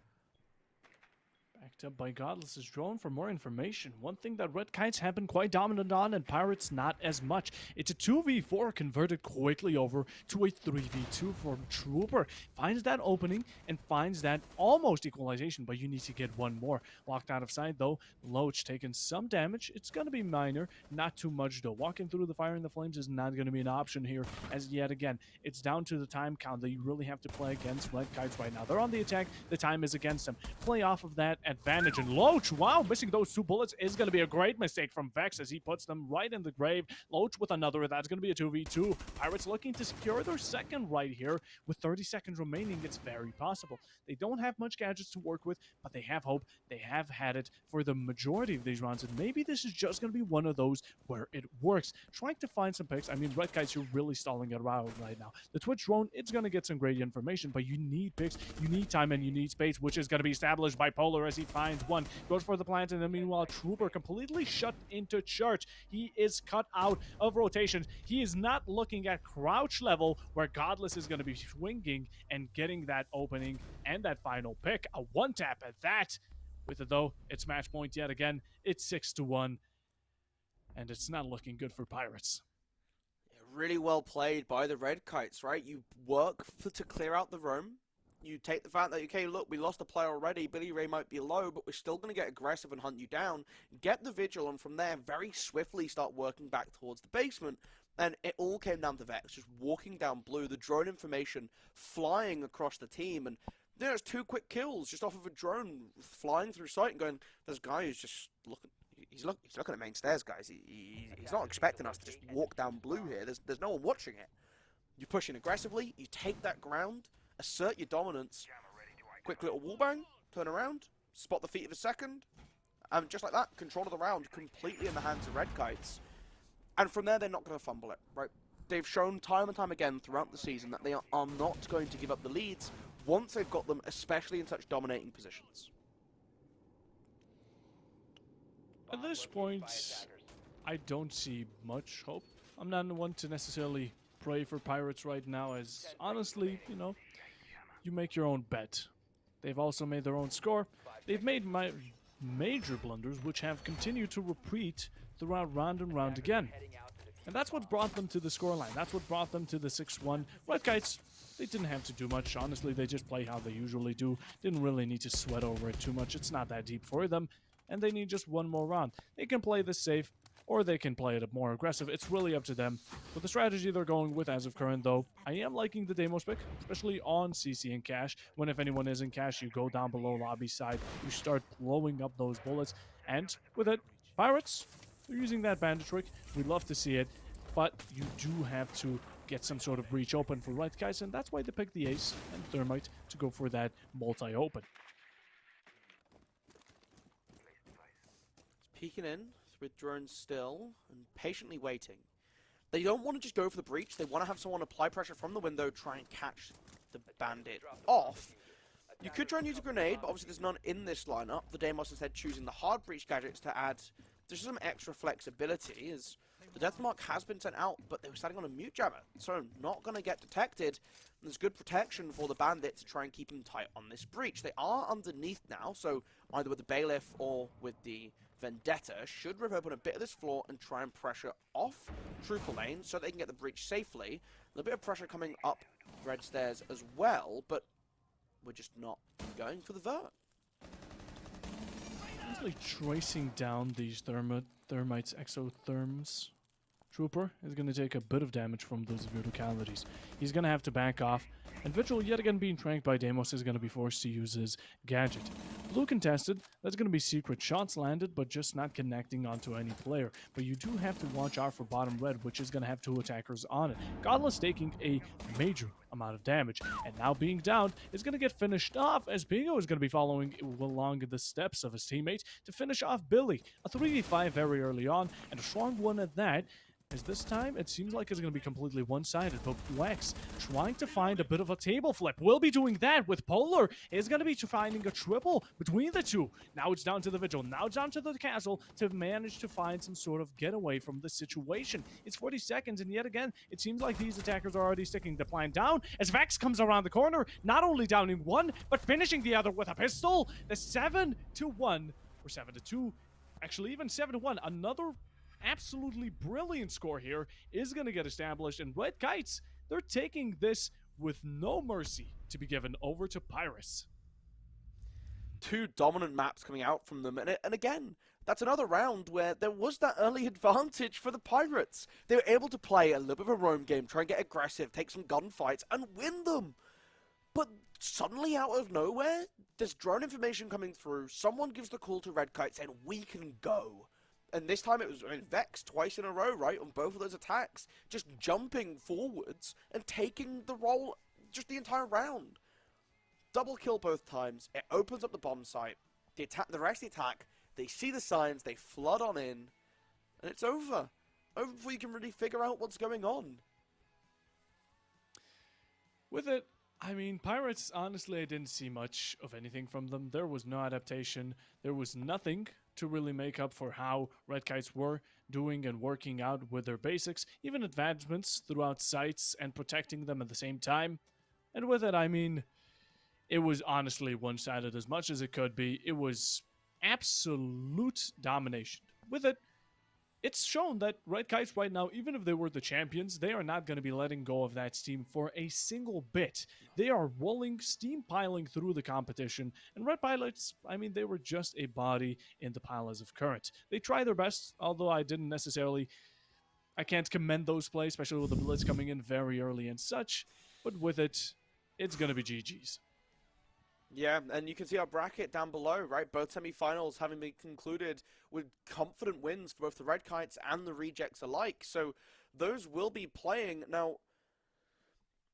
Backed up by Godless's drone for more information. One thing that Red Kites have been quite dominant on and Pirates not as much. It's a 2v4 converted quickly over to a 3v2 for Trooper. Finds that opening and finds that almost equalization, but you need to get one more. Locked out of sight though. Loach taking some damage. It's going to be minor, not too much though. Walking through the fire and the flames is not going to be an option here, as yet again, it's down to the time count that you really have to play against Red Kites right now. They're on the attack. The time is against them. Play off of that advantage advantage. And Loach, wow, missing those 2 bullets is going to be a great mistake from Vex as he puts them right in the grave. Loach with another, that's going to be a 2v2. Pirates looking to secure their second right here. With 30 seconds remaining, it's very possible. They don't have much gadgets to work with, but they have hope. They have had it for the majority of these rounds, and maybe this is just going to be one of those where it works. Trying to find some picks. I mean, Red Guys, you're really stalling it around right now. The Twitch drone, it's going to get some great information, but you need picks, you need time, and you need space, which is going to be established by Polar as he finds one. Goes for the plant, and then meanwhile, Trooper completely shut into charge. He is cut out of rotation. He is not looking at crouch level, where Godless is going to be swinging and getting that opening and that final pick. A one-tap at that. With it, though, it's match point yet again. It's 6-1, and it's not looking good for Pirates. Really well played by the Red Kites, right? You work to clear out the roam. You take the fact that, okay, look, we lost a player already. Billy Ray might be low, but we're still going to get aggressive and hunt you down. Get the vigil, and from there, very swiftly start working back towards the basement. And it all came down to Vex, just walking down blue, the drone information flying across the team. And there's 2 quick kills just off of a drone flying through sight and going, there's a guy who's just looking. He's looking at main stairs, guys. He's not expecting us to just walk down blue here. There's no one watching it. You push in aggressively. You take that ground. Assert your dominance. Quick little wallbang. Turn around. Spot the feet of a second. And just like that, control of the round completely in the hands of Red Kites. And from there, they're not going to fumble it, right? They've shown time and time again throughout the season that they are not going to give up the leads once they've got them, especially in such dominating positions. At this point, I don't see much hope. I'm not the one to necessarily pray for Pirates right now, as honestly, you know, you make your own bet. They've also made their own score. They've made major blunders, which have continued to repeat throughout round and round again. And that's what brought them to the scoreline. That's what brought them to the 6-1. Red Kites, they didn't have to do much. Honestly, they just play how they usually do. Didn't really need to sweat over it too much. It's not that deep for them. And they need just one more round. They can play this safe, or they can play it more aggressive. It's really up to them. With the strategy they're going with as of current, though, I am liking the Deimos pick, especially on CC and Cash. When if anyone is in Cash, you go down below lobby side, you start blowing up those bullets. And with it, Pirates, they're using that bandit trick. We'd love to see it, but you do have to get some sort of breach open for Red Guys, and that's why they picked the Ace and Thermite to go for that multi-open. Peeking in with drones still and patiently waiting. They don't want to just go for the breach. They want to have someone apply pressure from the window, try and catch the bandit off. You could try and use a grenade, but obviously there's none in this lineup. The Deimos instead choosing the hard breach gadgets to add just some extra flexibility, as the death mark has been sent out, but they were standing on a mute jammer, so not going to get detected. And there's good protection for the bandit to try and keep them tight on this breach. They are underneath now, so either with the bailiff or with the Vendetta should rip open a bit of this floor and try and pressure off Trooper Lane so they can get the breach safely. A little bit of pressure coming up red stairs as well, but we're just not going for the vert. Easily tracing down these Thermites exotherms. Trooper is going to take a bit of damage from those verticalities. He's going to have to back off, and Vigil, yet again being tranked by Deimos, is going to be forced to use his gadget. Blue contested, that's going to be secret shots landed, but just not connecting onto any player. But you do have to watch out for bottom red, which is going to have 2 attackers on it. Godless taking a major amount of damage, and now being down is going to get finished off, as Bingo is going to be following along the steps of his teammate to finish off Billy. A 3v5 very early on, and a strong one at that. As this time, it seems like it's going to be completely one-sided, but Wex trying to find a bit of a table flip. Will be doing that with Polar. Is going to be finding a triple between the two. Now it's down to the Vigil. Now it's down to the Castle to manage to find some sort of getaway from the situation. It's 40 seconds, and yet again, it seems like these attackers are already sticking the plan down. As Vex comes around the corner, not only downing one, but finishing the other with a pistol. The 7-1, or 7-2, actually even 7-1, another absolutely brilliant score here is going to get established, and Red Kites, they're taking this with no mercy to be given over to Pirates. 2 dominant maps coming out from them, and again, that's another round where there was that early advantage for the Pirates. They were able to play a little bit of a roam game, try and get aggressive, take some gunfights, and win them. But suddenly, out of nowhere, there's drone information coming through. Someone gives the call to Red Kite saying, we can go. And this time it was Vex twice in a row, right, on both of those attacks. Just jumping forwards and taking the role just the entire round. Double kill both times. It opens up the bomb site. The rest of the attack, they see the signs, they flood on in, and it's over. Over before you can really figure out what's going on. With it, I mean, Pirates, honestly, I didn't see much of anything from them. There was no adaptation. There was nothing to really make up for how Red Kites were doing and working out with their basics, even advancements throughout sites and protecting them at the same time. And with it, I mean, it was honestly one-sided as much as it could be. It was absolute domination. With it, it's shown that Red Kites right now, even if they were the champions, they are not going to be letting go of that steam for a single bit. They are rolling, steam piling through the competition, and Red Pilots, I mean, they were just a body in the pile as of current. They try their best, although I can't commend those plays, especially with the Blitz coming in very early and such, but with it, it's going to be GG's. Yeah, and you can see our bracket down below, right? Both semi-finals having been concluded with confident wins for both the Red Kites and the Rejects alike. So those will be playing. Now,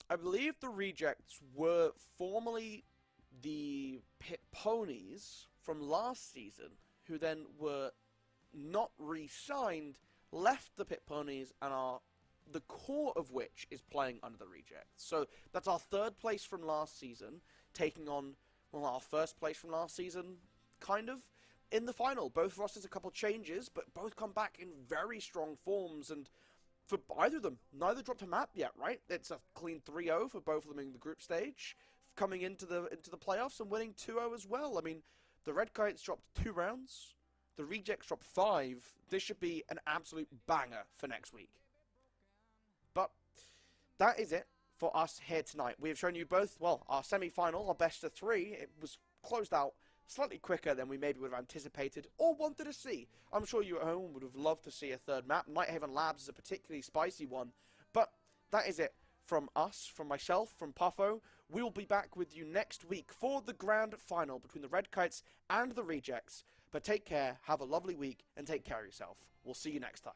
I believe the Rejects were formerly the Pit Ponies from last season, who then were not re-signed, left the Pit Ponies, and are the core of which is playing under the Rejects. So that's our third place from last season, taking on, well, our first place from last season, kind of, in the final. Both rosters a couple changes, but both come back in very strong forms, and for either of them, neither dropped a map yet, right? It's a clean 3-0 for both of them in the group stage, coming into the playoffs and winning 2-0 as well. I mean, the Red Kites dropped 2 rounds, the Rejects dropped 5. This should be an absolute banger for next week. But that is it for us here tonight. We have shown you both, well, our semi-final, our best of 3. It was closed out slightly quicker than we maybe would have anticipated or wanted to see. I'm sure you at home would have loved to see a third map. Nighthaven Labs is a particularly spicy one. But that is it from us, from myself, from Puffo. We will be back with you next week for the grand final between the Red Kites and the Rejects. But take care, have a lovely week, and take care of yourself. We'll see you next time.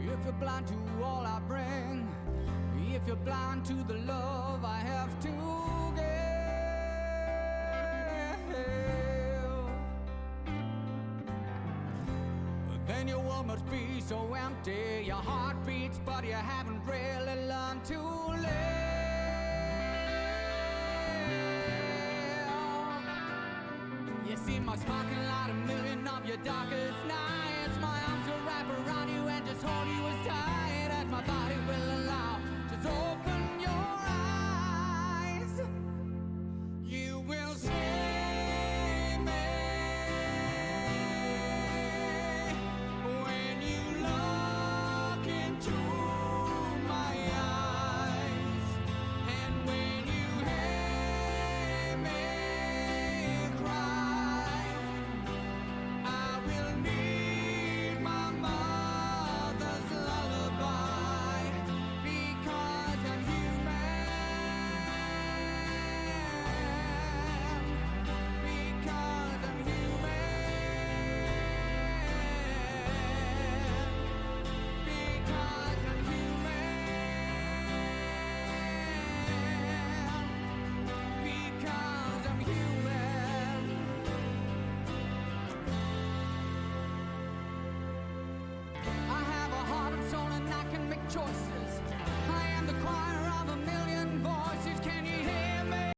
If you're blind to all I bring, if you're blind to the love I have to give, then your world must be so empty. Your heart beats, but you haven't really learned to live. You see my sparkling light, a million of your darkest nights. My arms will wrap around you and just hold you as tight as my body will allow. Just open your eyes. You will see me when you look into my eyes, and when you hear me cry, I will need my mother's lullaby, because I'm human, because I'm human, because I'm human, because I'm human. I have a heart and soul and I can make choices.